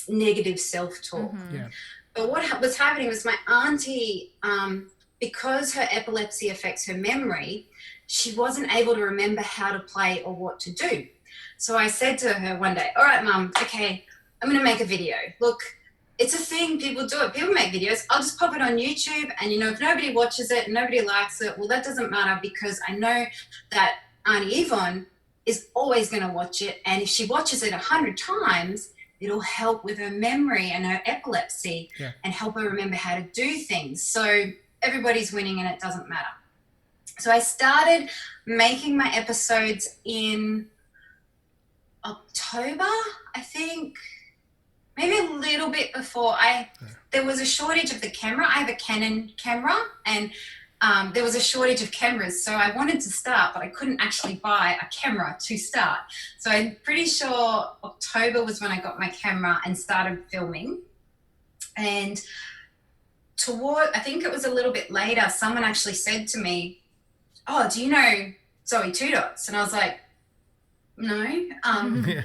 negative self-talk. Mm-hmm. Yeah. But what was happening was my auntie, because her epilepsy affects her memory, she wasn't able to remember how to play or what to do. So I said to her one day, all right, Mum, okay, I'm going to make a video. Look, it's a thing. People do it. People make videos. I'll just pop it on YouTube. And, if nobody watches it and nobody likes it, well, that doesn't matter because I know that Auntie Yvonne is always going to watch it. And if she watches it 100 times, it'll help with her memory and her epilepsy and help her remember how to do things. So everybody's winning and it doesn't matter. So I started making my episodes in October, I think, maybe a little bit before. There was a shortage of the camera. I have a Canon camera and there was a shortage of cameras. So I wanted to start, but I couldn't actually buy a camera to start. So I'm pretty sure October was when I got my camera and started filming. And I think it was a little bit later, someone actually said to me, oh, do you know ZoëTwoDots? And I was like, no. And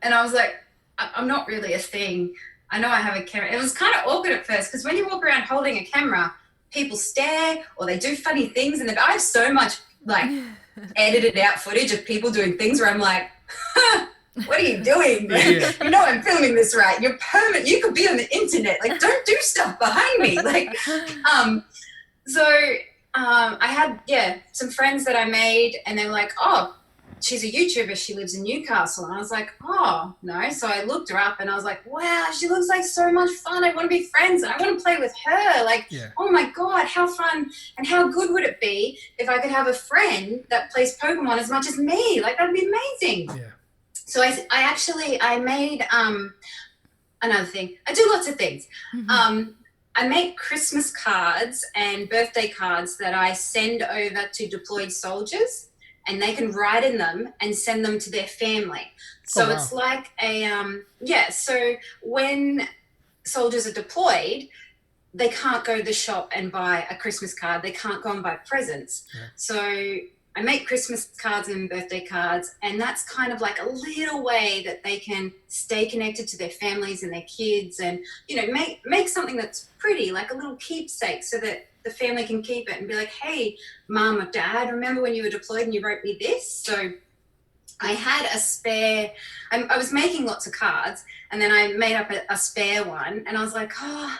I was like, I'm not really a thing. I know I have a camera. It was kind of awkward at first because when you walk around holding a camera, people stare or they do funny things. And I have so much like edited out footage of people doing things where I'm like, what are you doing? I'm filming this right. You're permanent. You could be on the internet. Like, don't do stuff behind me. Like, I had, some friends that I made and they were like, oh, she's a YouTuber. She lives in Newcastle. And I was like, oh, no. So I looked her up and I was like, wow, she looks like so much fun. I want to be friends and I want to play with her. Like, oh my God, how fun and how good would it be if I could have a friend that plays Pokemon as much as me? Like, that'd be amazing. Yeah. So I made another thing. I do lots of things. Mm-hmm. I make Christmas cards and birthday cards that I send over to deployed soldiers and they can write in them and send them to their family. So it's like so when soldiers are deployed, they can't go to the shop and buy a Christmas card. They can't go and buy presents. Yeah. So I make Christmas cards and birthday cards, and that's kind of like a little way that they can stay connected to their families and their kids and, make something that's pretty, like a little keepsake so that the family can keep it and be like, hey, Mom or Dad, remember when you were deployed and you wrote me this? So I had a spare, I was making lots of cards and then I made up a spare one and I was like, I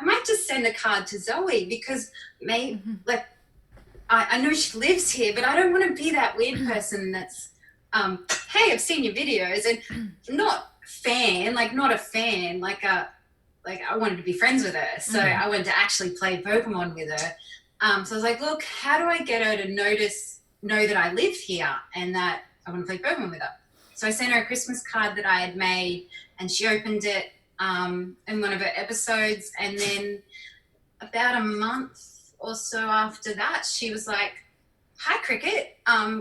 might just send a card to Zoe because I know she lives here, but I don't want to be that weird person that's, hey, I've seen your videos and not a fan, I wanted to be friends with her. So I wanted to actually play Pokemon with her. So I was like, look, how do I get her to know that I live here and that I want to play Pokemon with her? So I sent her a Christmas card that I had made and she opened it in one of her episodes. And then about a month or so after that, she was like, hi, Cricket,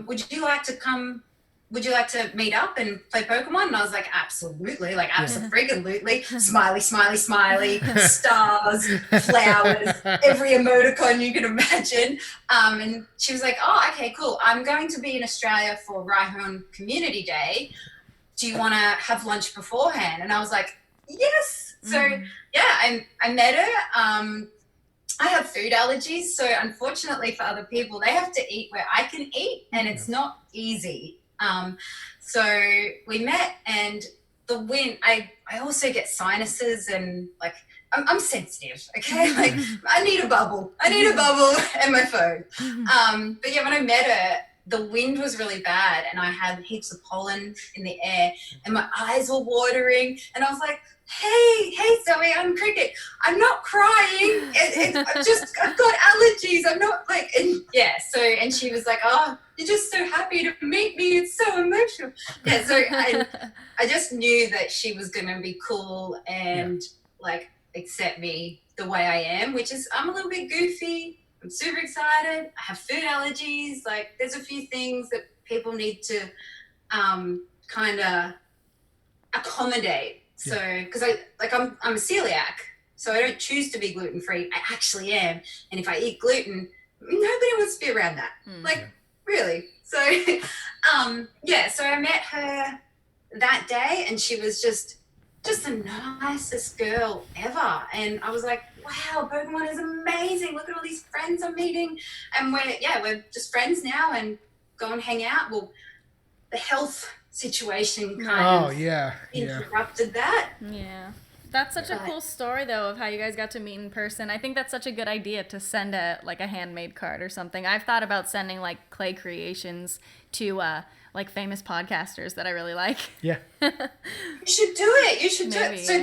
would you like to meet up and play Pokemon? And I was like, absolutely, absolutely. Smiley, smiley, smiley, stars, flowers, every emoticon you can imagine. And she was like, oh, okay, cool. I'm going to be in Australia for Rhyhorn Community Day. Do you want to have lunch beforehand? And I was like, yes. So, I met her. I have food allergies, so unfortunately for other people, they have to eat where I can eat, and it's not easy. So we met, and the wind, I also get sinuses and like, I'm sensitive, okay? Like I need a bubble and my phone. But yeah, when I met her, the wind was really bad and I had heaps of pollen in the air and my eyes were watering and I was like, hey Zoe, I'm Cricket. I'm not crying. I've got allergies. I'm not like, and yeah. So, and she was like, oh, you're just so happy to meet me. It's so emotional. Yeah. So I just knew that she was going to be cool and like accept me the way I am, which is I'm a little bit goofy. I'm super excited. I have food allergies. Like there's a few things that people need to kind of accommodate. So, because I'm a celiac, so I don't choose to be gluten free. I actually am, and if I eat gluten, nobody wants to be around that. Really. So, so I met her that day, and she was just the nicest girl ever. And I was like, wow, Pokemon is amazing. Look at all these friends I'm meeting, and we're just friends now, and go and hang out. Well, the health situation kind of interrupted that. Yeah. That's such a cool story though of how you guys got to meet in person. I think that's such a good idea to send a handmade card or something. I've thought about sending like clay creations to like famous podcasters that I really like. Yeah. You should do it. You should do it. So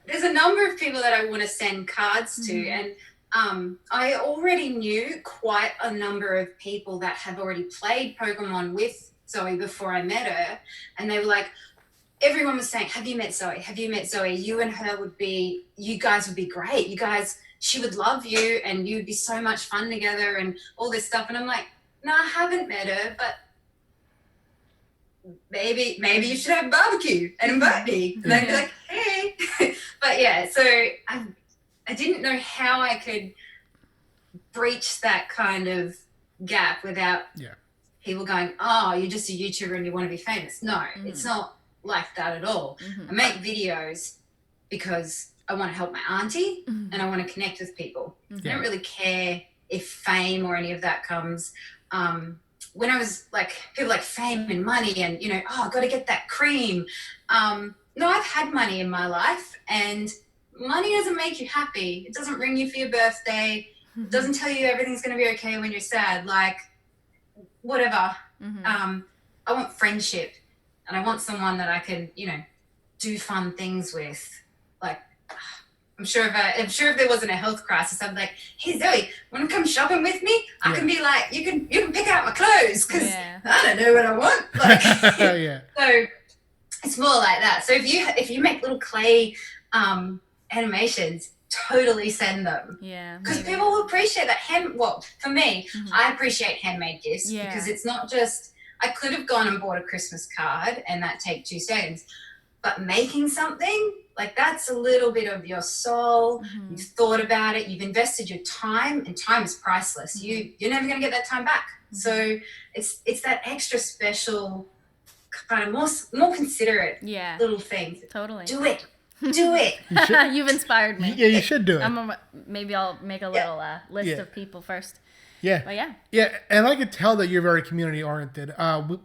there's a number of people that I want to send cards to, and I already knew quite a number of people that have already played Pokemon with Zoe before I met her, and they were like, everyone was saying, have you met Zoe? Have you met Zoe? You and her you guys would be great. She would love you and you'd be so much fun together and all this stuff. And I'm like, no, I haven't met her, but maybe you should have a barbecue and invite me. And I'd be like, hey. But yeah, so I didn't know how I could breach that kind of gap without people going, oh, you're just a YouTuber and you want to be famous. No, it's not like that at all. I make videos because I want to help my auntie and I want to connect with people. I don't really care if fame or any of that comes. When I was like, people like fame and money and, I've got to get that cream. No, I've had money in my life and money doesn't make you happy. It doesn't ring you for your birthday. It doesn't tell you everything's going to be okay when you're sad. Like, whatever. I want friendship and I want someone that I can, do fun things with. Like, I'm sure if there wasn't a health crisis, I'd be like, hey Zoe, want to come shopping with me? I can be like, you can pick out my clothes because I don't know what I want. Like, so it's more like that. So if you make little clay animations, totally send them. Yeah. Because people will appreciate that. For me, I appreciate handmade gifts because it's not just, I could have gone and bought a Christmas card and that take 2 seconds, but making something, like that's a little bit of your soul. You've thought about it. You've invested your time, and time is priceless. You're never going to get that time back. So it's that extra special kind of more considerate little thing. Totally. Do it. Do it. You've inspired me. Yeah, you should do it. Maybe I'll make a little list of people first. Yeah. But yeah. Yeah, and I could tell that you're very community oriented.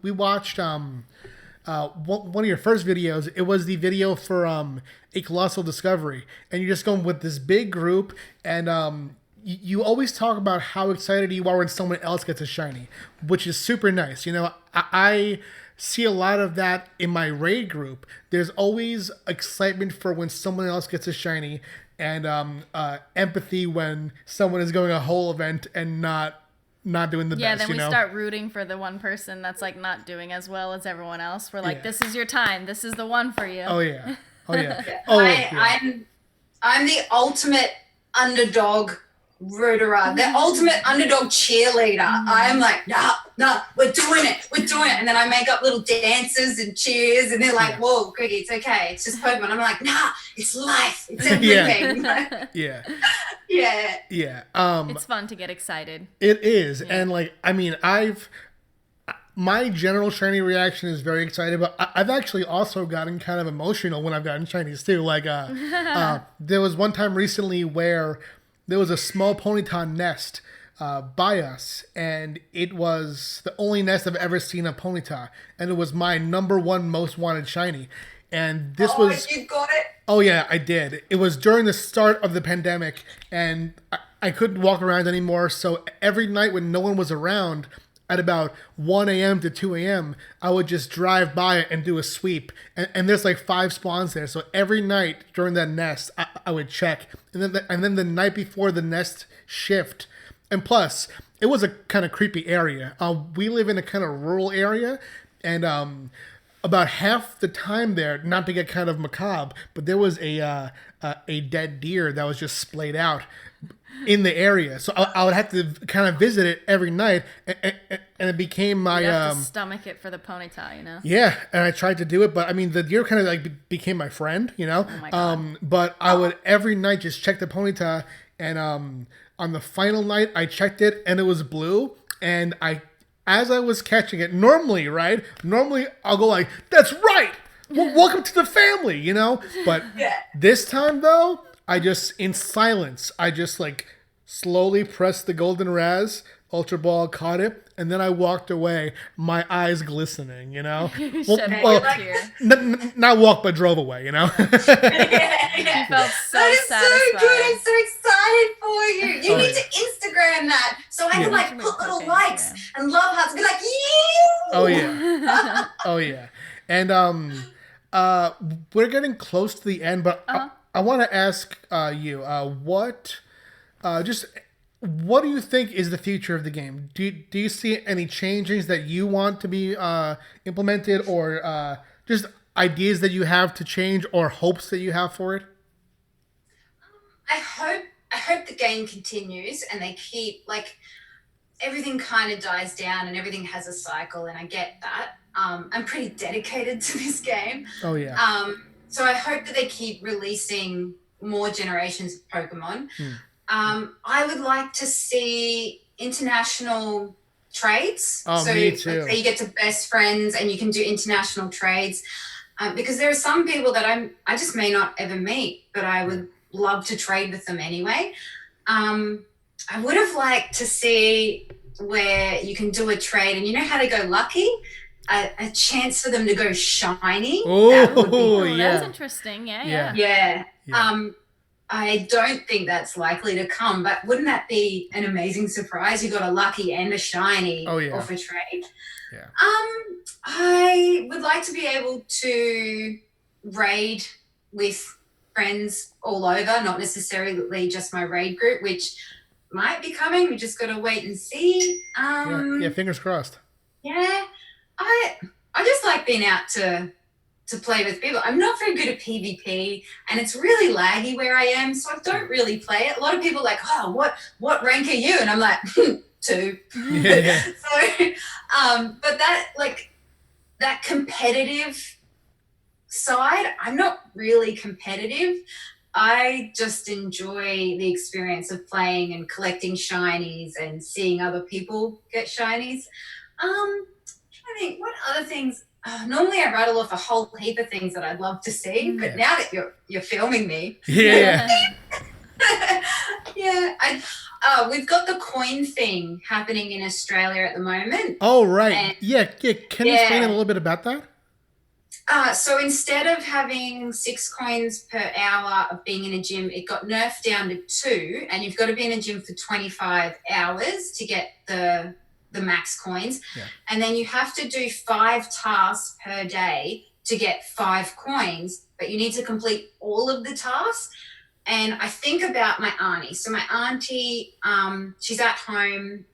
We watched one of your first videos. It was the video for A Colossal Discovery, and you're just going with this big group, and you always talk about how excited you are when someone else gets a shiny, which is super nice. I see a lot of that in my raid group. There's always excitement for when someone else gets a shiny, and empathy when someone is going a whole event and not doing the best. Yeah, then we start rooting for the one person that's like not doing as well as everyone else. We're like, this is your time. This is the one for you. Oh yeah. I'm the ultimate underdog rooter, the ultimate underdog cheerleader. I'm like, nah, we're doing it. And then I make up little dances and cheers, and they're like, whoa, Kriki, it's okay. It's just Pokemon. I'm like, nah, it's life. It's everything. It's fun to get excited. It is. And like, I mean, my general shiny reaction is very excited, but I've actually also gotten kind of emotional when I've gotten shinies too. Like, there was one time recently where there was a small Ponyta nest by us, and it was the only nest I've ever seen of Ponyta, and it was my number one most wanted shiny. And this was... You got it? Oh, yeah, I did. It was during the start of the pandemic, and I couldn't walk around anymore. So every night when no one was around, at about 1 a.m. to 2 a.m., I would just drive by it and do a sweep. And there's like 5 spawns there. So every night during that nest, I would check. And then the night before the nest shift. And plus, it was a kind of creepy area. We live in a kind of rural area. And about half the time there, not to get kind of macabre, but there was a dead deer that was just splayed out in the area. So I would have to kind of visit it every night, and it became my... You have to stomach it for the ponytail, you know? Yeah, and I tried to do it, but I mean, the deer kind of like became my friend, you know? Oh my God. But I would every night just check the ponytail, and on the final night, I checked it, and it was blue, and as I was catching it, normally I'll go like, that's right! Welcome to the family, you know? But this time, though, I just, in silence, like slowly pressed the golden raz, Ultra Ball caught it, and then I walked away, my eyes glistening, you know? Not walked, but drove away, you know? You felt so satisfied. So good. I'm so excited for you. You need to Instagram that so I can like put little likes and love hearts and be like, yeah. Oh yeah. Oh yeah. And we're getting close to the end, but I want to ask you, what do you think is the future of the game? Do you see any changes that you want to be implemented, or just ideas that you have to change, or hopes that you have for it? I hope the game continues and they keep like everything kind of dies down and everything has a cycle, and I get that. I'm pretty dedicated to this game. Oh yeah. So I hope that they keep releasing more generations of Pokemon. I would like to see international trades. Oh, so me too. Like, you get to best friends and you can do international trades. Because there are some people that I just may not ever meet, but I would love to trade with them anyway. I would have liked to see where you can do a trade, and you know how they go lucky? A chance for them to go shiny. That would be that's interesting. Yeah. Yeah. I don't think that's likely to come, but wouldn't that be an amazing surprise? You got a lucky and a shiny off a trade. Yeah. I would like to be able to raid with friends all over, not necessarily just my raid group, which might be coming. We just got to wait and see. Yeah, fingers crossed. Yeah. I just like being out to play with people. I'm not very good at PvP, and it's really laggy where I am, so I don't really play it. A lot of people are like, oh, what rank are you? And I'm like, 2. Yeah. So, but that competitive side, I'm not really competitive. I just enjoy the experience of playing and collecting shinies and seeing other people get shinies. I think what other things. Normally I rattle off a whole heap of things that I'd love to see, but now that you're filming me, yeah. We've got the coin thing happening in Australia at the moment. Oh right, yeah. Can you explain a little bit about that? So instead of having 6 coins per hour of being in a gym, it got nerfed down to 2, and you've got to be in a gym for 25 hours to get the max coins. And then you have to do 5 tasks per day to get 5 coins, but you need to complete all of the tasks. And I think about my auntie. So my auntie, she's at home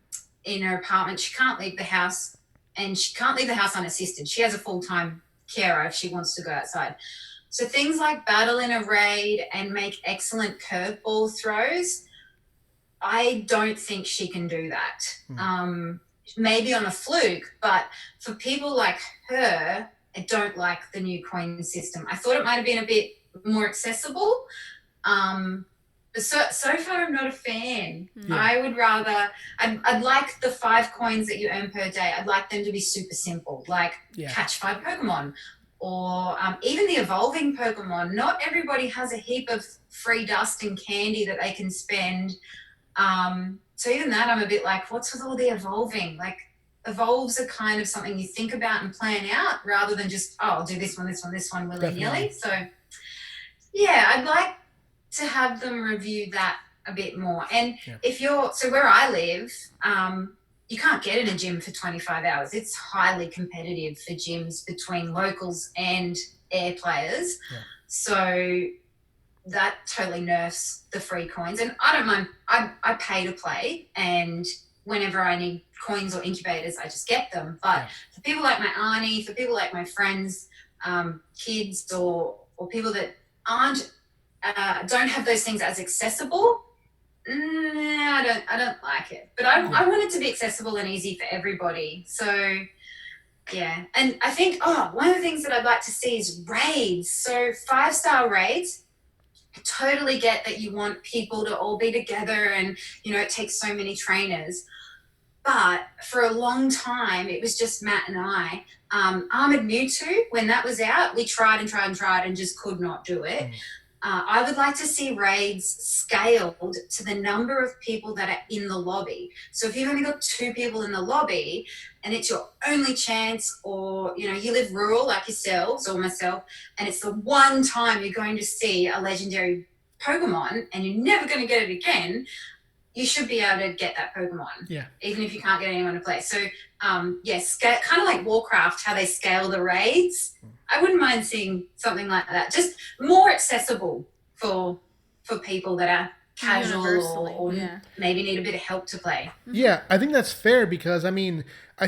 in her apartment. She can't leave the house, and she can't leave the house unassisted. She has a full-time carer if she wants to go outside. So things like battle in a raid and make excellent curveball throws, I don't think she can do that. Maybe on a fluke, but for people like her, I don't like the new coin system. I thought it might have been a bit more accessible, but so far I'm not a fan. I would rather, I'd like the 5 coins that you earn per day. I'd like them to be super simple, like catch 5 Pokemon, or even the evolving Pokemon. Not everybody has a heap of free dust and candy that they can spend. So even that, I'm a bit like, what's with all the evolving? Like, evolves are kind of something you think about and plan out rather than just, oh, I'll do this one willy-nilly. So yeah, I'd like to have them review that a bit more. And if you're, so where I live, you can't get in a gym for 25 hours. It's highly competitive for gyms between locals and air players. Yeah. So that totally nerfs the free coins. And I don't mind. I pay to play, and whenever I need coins or incubators, I just get them. But for people like my auntie, for people like my friends, kids, or people that don't have those things as accessible, I don't like it. But I want it to be accessible and easy for everybody. So yeah, and I think one of the things that I'd like to see is raids. So 5-star raids. I totally get that you want people to all be together, and it takes so many trainers. But for a long time, it was just Matt and I. Armored Mewtwo, when that was out, we tried and just could not do it. I would like to see raids scaled to the number of people that are in the lobby. So if you've only got 2 people in the lobby and it's your only chance, or, you live rural like yourselves or myself, and it's the one time you're going to see a legendary Pokemon and you're never going to get it again, you should be able to get that Pokemon. Yeah. Even if you can't get anyone to play. So, scale, kind of like Warcraft, how they scale the raids. I wouldn't mind seeing something like that. Just more accessible for people that are casual or maybe need a bit of help to play. Yeah, I think that's fair because, I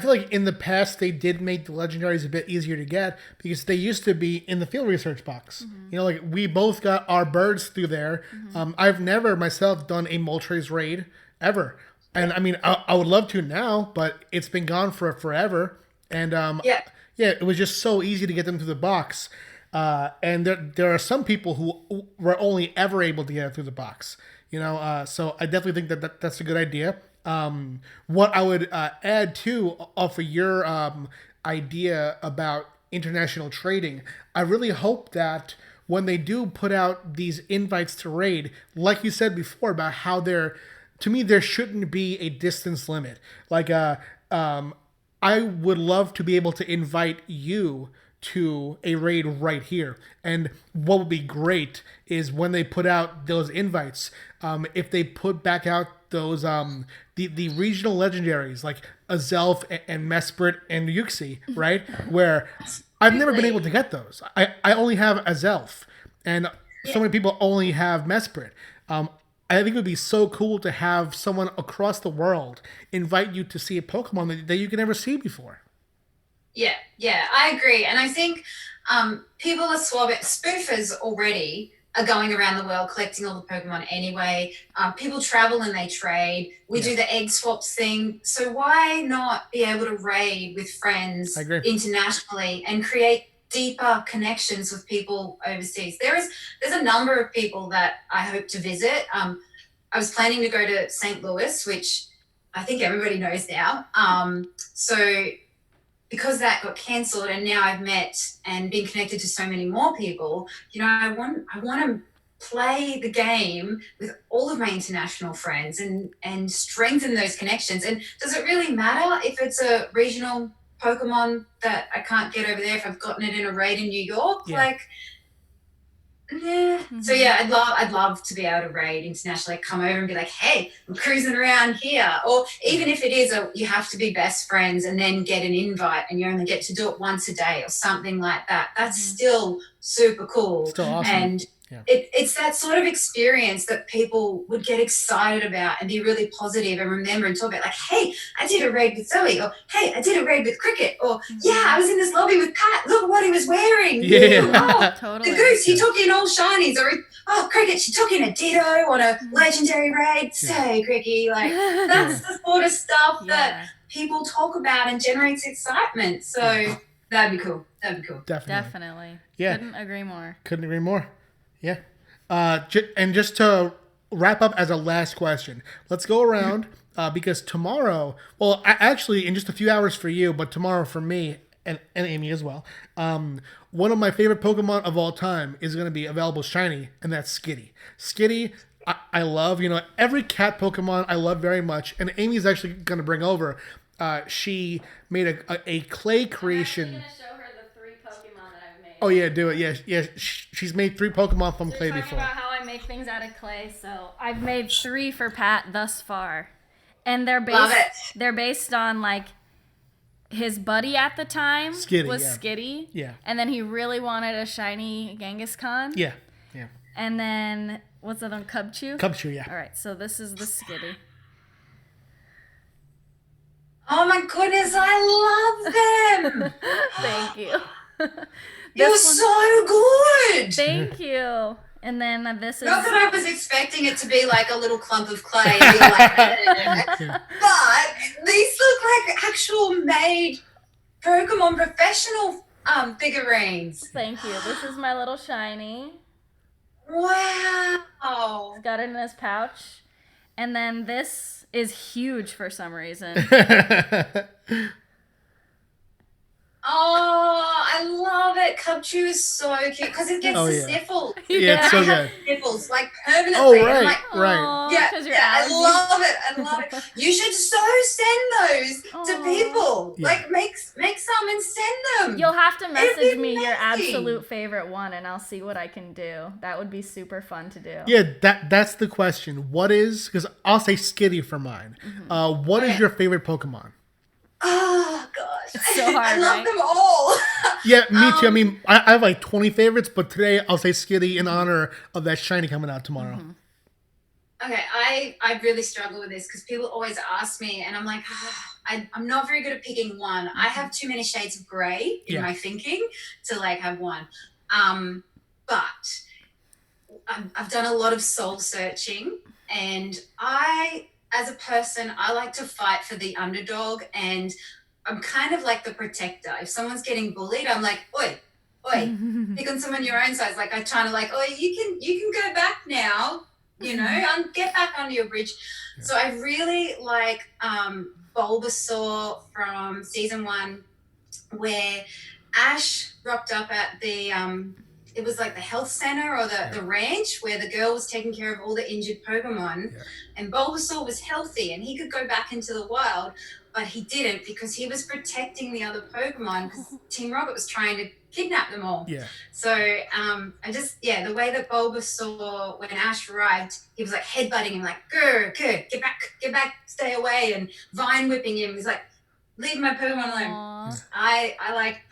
feel like in the past they did make the legendaries a bit easier to get because they used to be in the field research box. Like we both got our birds through there. I've never myself done a Moltres raid ever. And I would love to now, but it's been gone for forever. And it was just so easy to get them through the box. And there are some people who were only ever able to get it through the box. So I definitely think that's a good idea. What I would add too, off of your idea about international trading, I really hope that when they do put out these invites to raid, like you said before about how to me there shouldn't be a distance limit. Like I would love to be able to invite you to a raid right here. And what would be great is when they put out those invites, if they put back out those the regional legendaries like Azelf and Mesprit and Yuxi, right? Where I've never been able to get those. I only have Azelf, and so many people only have Mesprit. I think it would be so cool to have someone across the world invite you to see a Pokemon that you can never see before. Yeah, I agree. And I think people are spoofers already are going around the world collecting all the Pokemon anyway. People travel and they trade. We do the egg swaps thing. So why not be able to raid with friends internationally and create deeper connections with people overseas? There's a number of people that I hope to visit. I was planning to go to St. Louis, which I think everybody knows now. So because that got cancelled and now I've met and been connected to so many more people, I want to play the game with all of my international friends and strengthen those connections. And does it really matter if it's a regional Pokemon that I can't get over there if I've gotten it in a raid in New York? So I'd love to be able to raid internationally, come over and be like, hey, I'm cruising around here. Or even if it is you have to be best friends and then get an invite and you only get to do it once a day or something like that. That's still super cool. Still awesome. And it's that sort of experience that people would get excited about and be really positive and remember and talk about, like, hey, I did a raid with Zoe, or hey, I did a raid with Cricket, or I was in this lobby with Pat, look what he was wearing. Totally. The goose, he took in all shinies, or Cricket, she took in a Ditto on a legendary raid. Say, Kriki, like, that's the sort of stuff that people talk about and generates excitement. So that'd be cool. Definitely. Yeah. Couldn't agree more. Yeah. And just to wrap up as a last question, let's go around because tomorrow, well, actually in just a few hours for you, but tomorrow for me and Amy as well, one of my favorite Pokemon of all time is going to be available shiny, and that's Skitty. Skitty, I love, every cat Pokemon I love very much, and Amy's actually going to bring over. she made a clay creation. I'm gonna show her the 3 Pokemon that I've made. Oh yeah, do it. Yeah. She's made 3 Pokemon from clay Talking before. about how I make things out of clay, so I've made 3 for Pat thus far, and they're Love it. based on like his buddy at the time Skitty, was yeah. Skitty. Yeah. And then he really wanted a shiny Kangaskhan. Yeah. And then what's the other one? Cubchoo. Cubchoo, yeah. All right, so this is the Skitty. Oh my goodness, I love them. Thank you. You're so good. Thank you. And then this is. Not that I was expecting it to be like a little clump of clay, and be like, but these look like actual made Pokemon professional figurines. Thank you. This is my little shiny. Wow. He's got it in his pouch. And then this is huge for some reason. Oh, I love it. Cubchoo is so cute because it gets to sniffle. Yeah, it's so I have good. Sniffles like permanently. Oh, And I'm right, like, right. Yeah, 'cause you're I allergies. love it. I love it. You should so send those to Aw. people. Yeah. Like, make some and send them. You'll have to It'd message be me your amazing. absolute favorite one, and I'll see what I can do. That would be super fun to do. Yeah, that's the question. What is, because I'll say Skitty for mine. What is your favorite Pokemon? Oh gosh, It's so hard, I love right? them all. Yeah, me too. I mean, I have like 20 favorites, but today I'll say Skitty in honor of that shiny coming out tomorrow. Okay, I really struggle with this because people always ask me, and I'm like, I'm not very good at picking one. I have too many shades of grey in my thinking to like have one. But I've done a lot of soul searching, and as a person, I like to fight for the underdog, and I'm kind of like the protector. If someone's getting bullied, I'm like, oi, pick on someone your own size. Like I'm trying to like, oh, you can go back now, get back under your bridge. Yeah. So I really like Bulbasaur from season 1, where Ash rocked up at the it was like the health center or the ranch where the girl was taking care of all the injured Pokemon, and Bulbasaur was healthy and he could go back into the wild, but he didn't because he was protecting the other Pokemon because Team Rocket was trying to kidnap them all. Yeah. So the way that Bulbasaur, when Ash arrived, he was like headbutting him like, grr, get back, stay away, and vine whipping him. He's like, leave my Pokemon alone. I like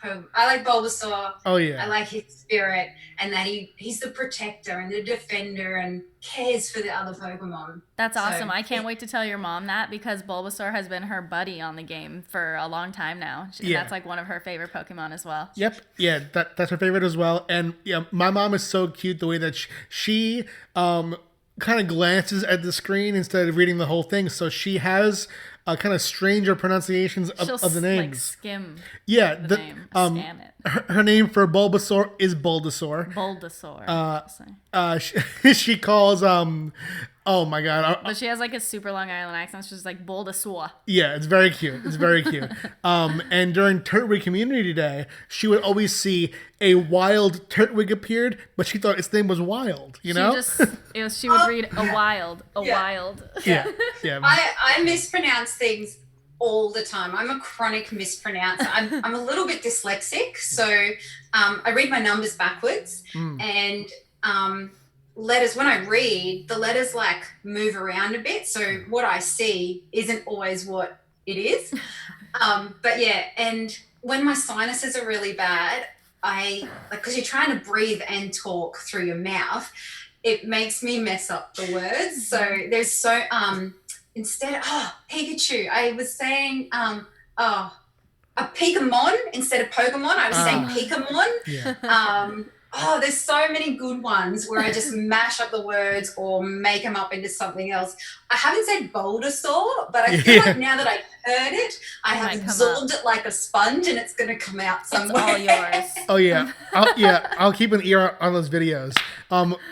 Bulbasaur. Oh yeah. I like his spirit, and that he's the protector and the defender and cares for the other Pokemon. That's awesome. I can't wait to tell your mom that because Bulbasaur has been her buddy on the game for a long time now. That's like one of her favorite Pokemon as well. Yep. Yeah, that's her favorite as well. And yeah, my mom is so cute the way that she kind of glances at the screen instead of reading the whole thing. So she has kind of stranger pronunciations of the names. Like skim. Yeah, the name. Scan it. Her name for Bulbasaur is Bulbasaur. She calls oh my god. But she has like a super Long Island accent. She's like Bulbasaur. Yeah, it's very cute. And during Turtwig Community Day, she would always see a wild Turtwig appeared, but she thought its name was Wild. She would read a wild. Yeah. I mispronounce things all the time. I'm a chronic mispronouncer. I'm a little bit dyslexic, so I read my numbers backwards, and letters, when I read, the letters like move around a bit, so what I see isn't always what it is. But yeah, and when my sinuses are really bad, because you're trying to breathe and talk through your mouth, it makes me mess up the words. So there's instead Pikachu, I was saying a Pokemon instead of Pokemon. I was saying Pokemon. Yeah. There's so many good ones where I just mash up the words or make them up into something else. I haven't said Bulbasaur, but I feel like now that I've heard it, I have absorbed it like a sponge, and it's going to come out somewhere. It's all yours. Oh yeah, I'll keep an ear on those videos.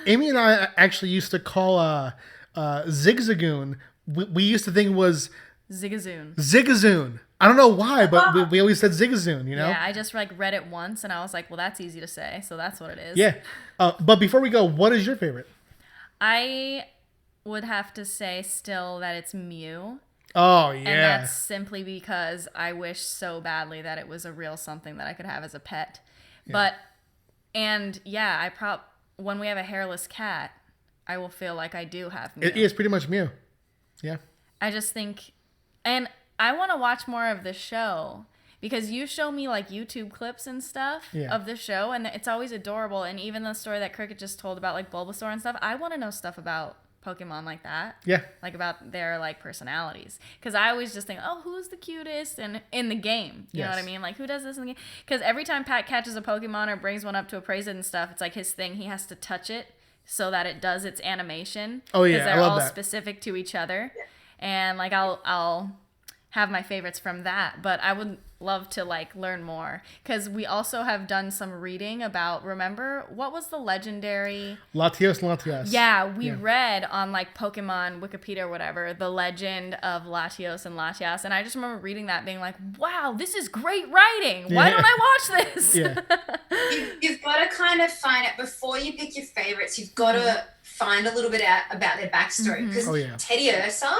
Amy and I actually used to call Zigzagoon. We used to think it was Zigzagoon. I don't know why, but we always said Zigzagoon, Yeah, I just read it once, and I was like, well, that's easy to say, so that's what it is. Yeah. But before we go, what is your favorite? I would have to say still that it's Mew. Oh, And yeah. that's simply because I wish so badly that it was a real something that I could have as a pet. But, and yeah, when we have a hairless cat, I will feel like I do have Mew. It is pretty much Mew. Yeah. I just think, and I want to watch more of the show because you show me like YouTube clips and stuff of the show, and it's always adorable. And even the story that Cricket just told about like Bulbasaur and stuff, I want to know stuff about Pokemon like that. Yeah. Like about their like personalities. Because I always just think, oh, who's the cutest and in the game? You know what I mean? Like who does this in the game? Because every time Pat catches a Pokemon or brings one up to appraise it and stuff, it's like his thing. He has to touch it so that it does its animation. Oh yeah, because they're I love all that. specific to each other. And like I'll have my favorites from that, but I would love to like learn more because we also have done some reading about, remember what was the legendary Latios. yeah we read on like Pokemon Wikipedia or whatever, the legend of Latios and Latias, and I just remember reading that being like, wow, this is great writing, why don't I watch this? You've got to kind of find it before you pick your favorites. You've got to find a little bit out about their backstory because Teddy Ursa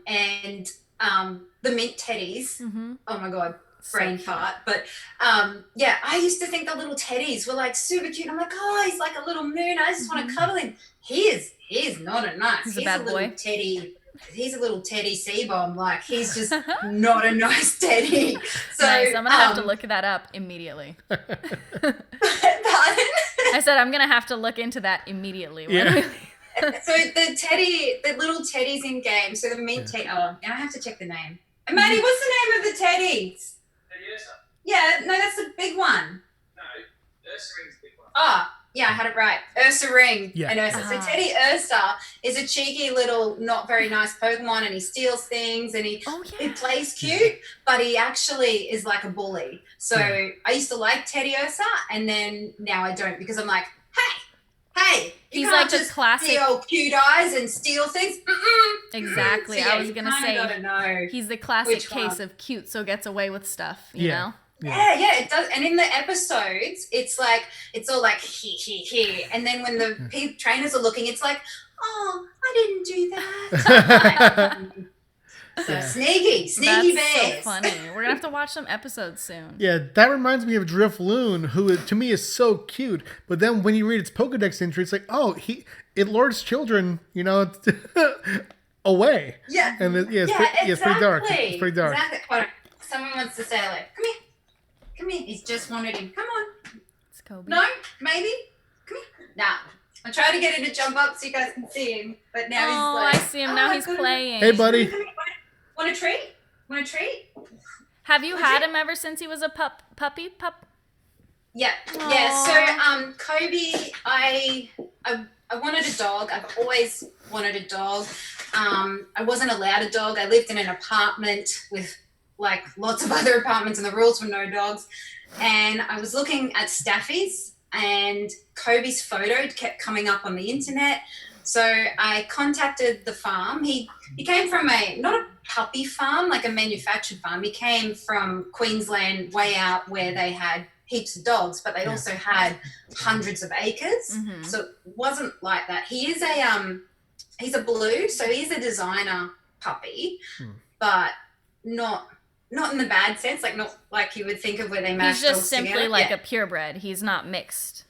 and the mint teddies. Oh my god, brain fart. But I used to think the little teddies were like super cute. I'm like, oh, he's like a little moon. I just want to cuddle him. He is not a nice. He's a bad little boy. Teddy. He's a little Teddy C-bomb. Like he's just not a nice Teddy. So nice. I'm gonna have to look that up immediately. Pardon? I said I'm gonna have to look into that immediately. So the little teddies in game. So the mint teddy. Oh, now I have to check the name. Maddie, what's the name of the teddies? Teddy Ursa. Yeah, no, that's the big one. No, Ursa Ring's the big one. Oh, yeah, I had it right. Ursa Ring and Ursa. So Ah. Teddy Ursa is a cheeky little, not very nice Pokemon, and he steals things, and he plays cute, but he actually is like a bully. So I used to like Teddy Ursa, and then now I don't because I'm like, hey, you He's can't like the just classic be all cute eyes and steal things. Exactly. So, I was gonna say gotta know he's the classic which case one. of cute, so gets away with stuff. You know. Yeah, it does. And in the episodes, it's like, it's all like, he. And then when the trainers are looking, it's like, oh, I didn't do that. So sneaky That's bears. so funny. We're gonna have to watch some episodes soon. Yeah, that reminds me of Drifloon, who to me is so cute. But then when you read its Pokedex entry, it's like, oh, it lures children, away. Yeah. And it's exactly. pretty dark. It's pretty dark. Exactly. Someone wants to say, like, come here. He's just wanted him. Come on. It's Kobe. No, maybe. Come here. Nah. I tried to get him to jump up so you guys can see him, but now he's like, I see him now. He's playing. Hey, buddy. Want a treat? Want a treat? Have you had him ever since he was a puppy? Yeah. Aww. Yeah. So, Kobe, I wanted a dog. I've always wanted a dog. I wasn't allowed a dog. I lived in an apartment with like lots of other apartments, and the rules were no dogs. And I was looking at staffies, and Kobe's photo kept coming up on the internet. So I contacted the farm. He came from not a puppy farm, like a manufactured farm. He came from Queensland, way out where they had heaps of dogs, but they also had hundreds of acres. Mm-hmm. So it wasn't like that. He is he's a blue, so he's a designer puppy, but not in the bad sense, like not like you would think of where they mash He's just dogs simply together. like a purebred. He's not mixed.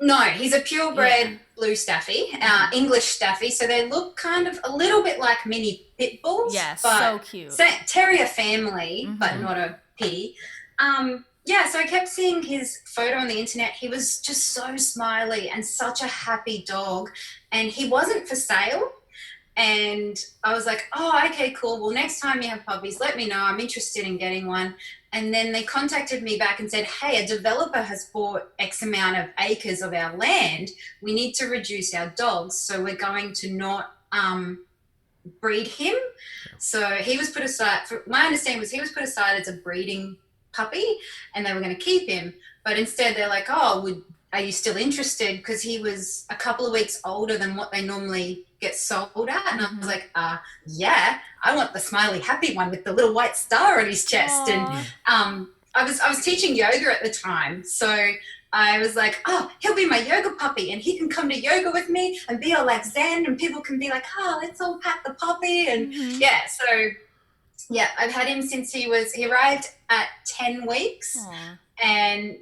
No, he's a purebred blue staffy, English staffy. So they look kind of a little bit like mini pit bulls. Yes, but so cute. Terrier family, but not a pitty. So I kept seeing his photo on the internet. He was just so smiley and such a happy dog. And he wasn't for sale. And I was like, oh, okay, cool. Well, next time you have puppies, let me know. I'm interested in getting one. And then they contacted me back and said, hey, a developer has bought X amount of acres of our land. We need to reduce our dogs. So we're going to not breed him. So he was put aside, my understanding was he was put aside as a breeding puppy, and they were going to keep him. But instead they're like, oh, are you still interested? Because he was a couple of weeks older than what they normally get sold at. And I was like, yeah, I want the smiley happy one with the little white star on his chest. Aww. And I was teaching yoga at the time. So I was like, oh, he'll be my yoga puppy and he can come to yoga with me and be all like zen and people can be like, oh, let's all pat the puppy. And I've had him since he arrived at 10 weeks. Aww. And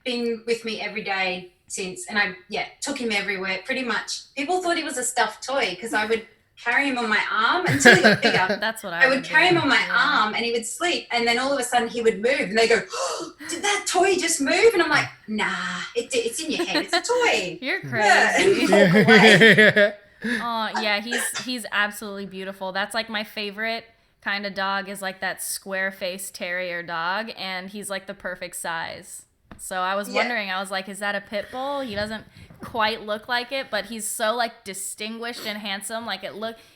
been with me every day since. And I took him everywhere pretty much. People thought he was a stuffed toy because I would carry him on my arm until he got bigger. That's what I would carry him on my Yeah. arm and he would sleep and then all of a sudden he would move and they go, oh, did that toy just move? And I'm like, nah, it's in your head. It's a toy. You're Yeah. crazy. And walk away. Oh yeah, he's absolutely beautiful. That's like my favorite kind of dog is like that square-faced terrier dog, and he's like the perfect size. So I was wondering, I was like, is that a pit bull? He doesn't quite look like it, but he's so like distinguished and handsome. Like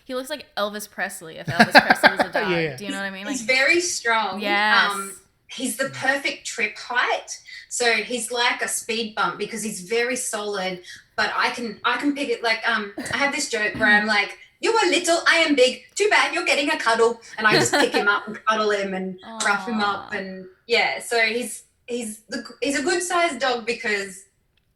he looks like Elvis Presley if Elvis Presley was a dog. Yeah. Do you know what I mean? Like, He's very strong. Yes. He's the perfect trip height. So he's like a speed bump because he's very solid, but I can pick it like I have this joke where I'm like, you are little, I am big. Too bad you're getting a cuddle, and I just pick him up and cuddle him and rough him up, and so he's a good sized dog because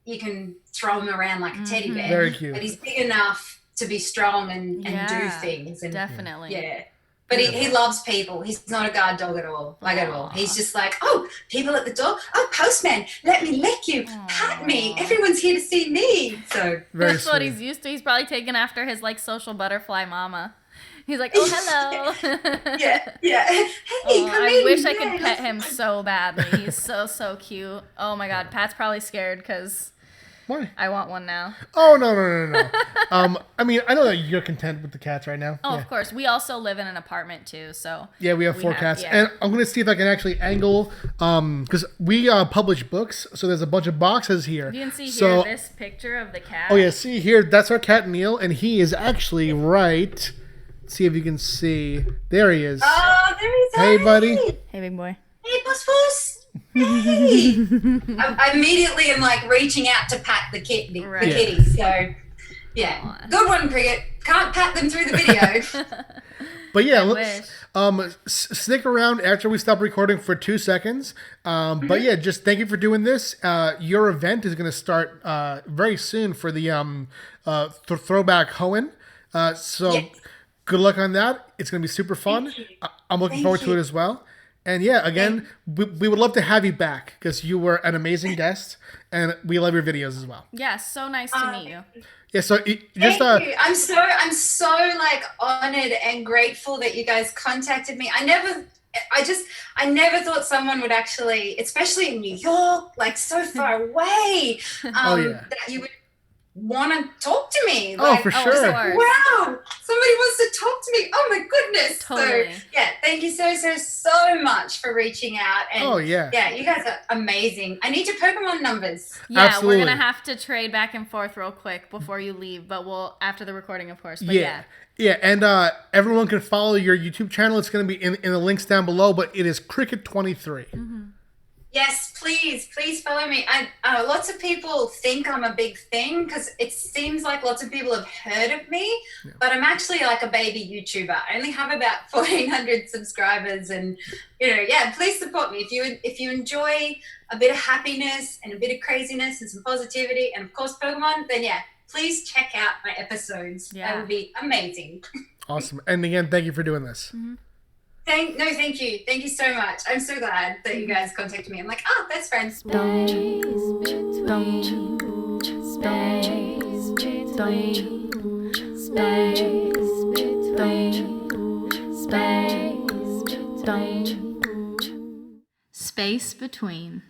you can throw him around like a teddy bear. Very cute. But he's big enough to be strong and do things. And definitely. yeah. But he loves people. He's not a guard dog at all, at all. He's just like, oh, people at the door. Oh, postman, let me lick you, pat me. Everyone's here to see me. So Very That's what sweet. he's used to. He's probably taken after his like social butterfly mama. He's like, oh, hello. yeah. Hey, come I in. wish I could pet him so badly. He's so cute. Oh my God, Pat's probably scared because Why? I want one now. Oh, no. I mean, I know that you're content with the cats right now. Oh, Yeah. of course. We also live in an apartment too, so. Yeah, we have 4 cats. yeah. And I'm going to see if I can actually angle, because we publish books, so there's a bunch of boxes here. You can see so, here this picture of the cat. Oh, yeah, see here, that's our cat Neil, and he is actually right. Let's see if you can see. There he is. Oh, there he's Hey, buddy. Hey, big boy. Hey, Puss. Hey. I immediately am like reaching out to pat the kitty. Right. The kitty. So, yeah. Aw. Good one, Cricket. Can't pat them through the video. But yeah, wish. stick around after we stop recording for 2 seconds. But yeah, just thank you for doing this. Your event is going to start very soon for the throwback Hoenn. So Yes. good luck on that. It's going to be super fun. Thank you. I'm looking Thank forward to you. it as well. And yeah, again, we would love to have you back because you were an amazing guest, and we love your videos as well. Yeah, so nice to meet you. Yeah, so just Thank you. I'm so like honored and grateful that you guys contacted me. I never thought someone would actually, especially in New York, like so far away, that you would want to talk to me. Oh, Like, for of sure. course. wow, somebody wants to talk to me. Oh my goodness. Totally. So yeah, thank you so much for reaching out. And Oh, yeah. yeah, you guys are amazing. I need your Pokemon numbers. Yeah, Absolutely. we're going to have to trade back and forth real quick before you leave, but we'll, after the recording, of course. But Yeah. Yeah, and everyone can follow your YouTube channel. It's going to be in the links down below, but it is Cricket23. Yes, please follow me. Lots of people think I'm a big thing because it seems like lots of people have heard of me, but I'm actually like a baby YouTuber. I only have about 1,400 subscribers, and please support me if you enjoy a bit of happiness and a bit of craziness and some positivity, and of course Pokemon. Then please check out my episodes. Yeah. That would be amazing. Awesome. And again, thank you for doing this. Thank you. Thank you so much. I'm so glad that you guys contacted me. I'm like, best friends. Space between.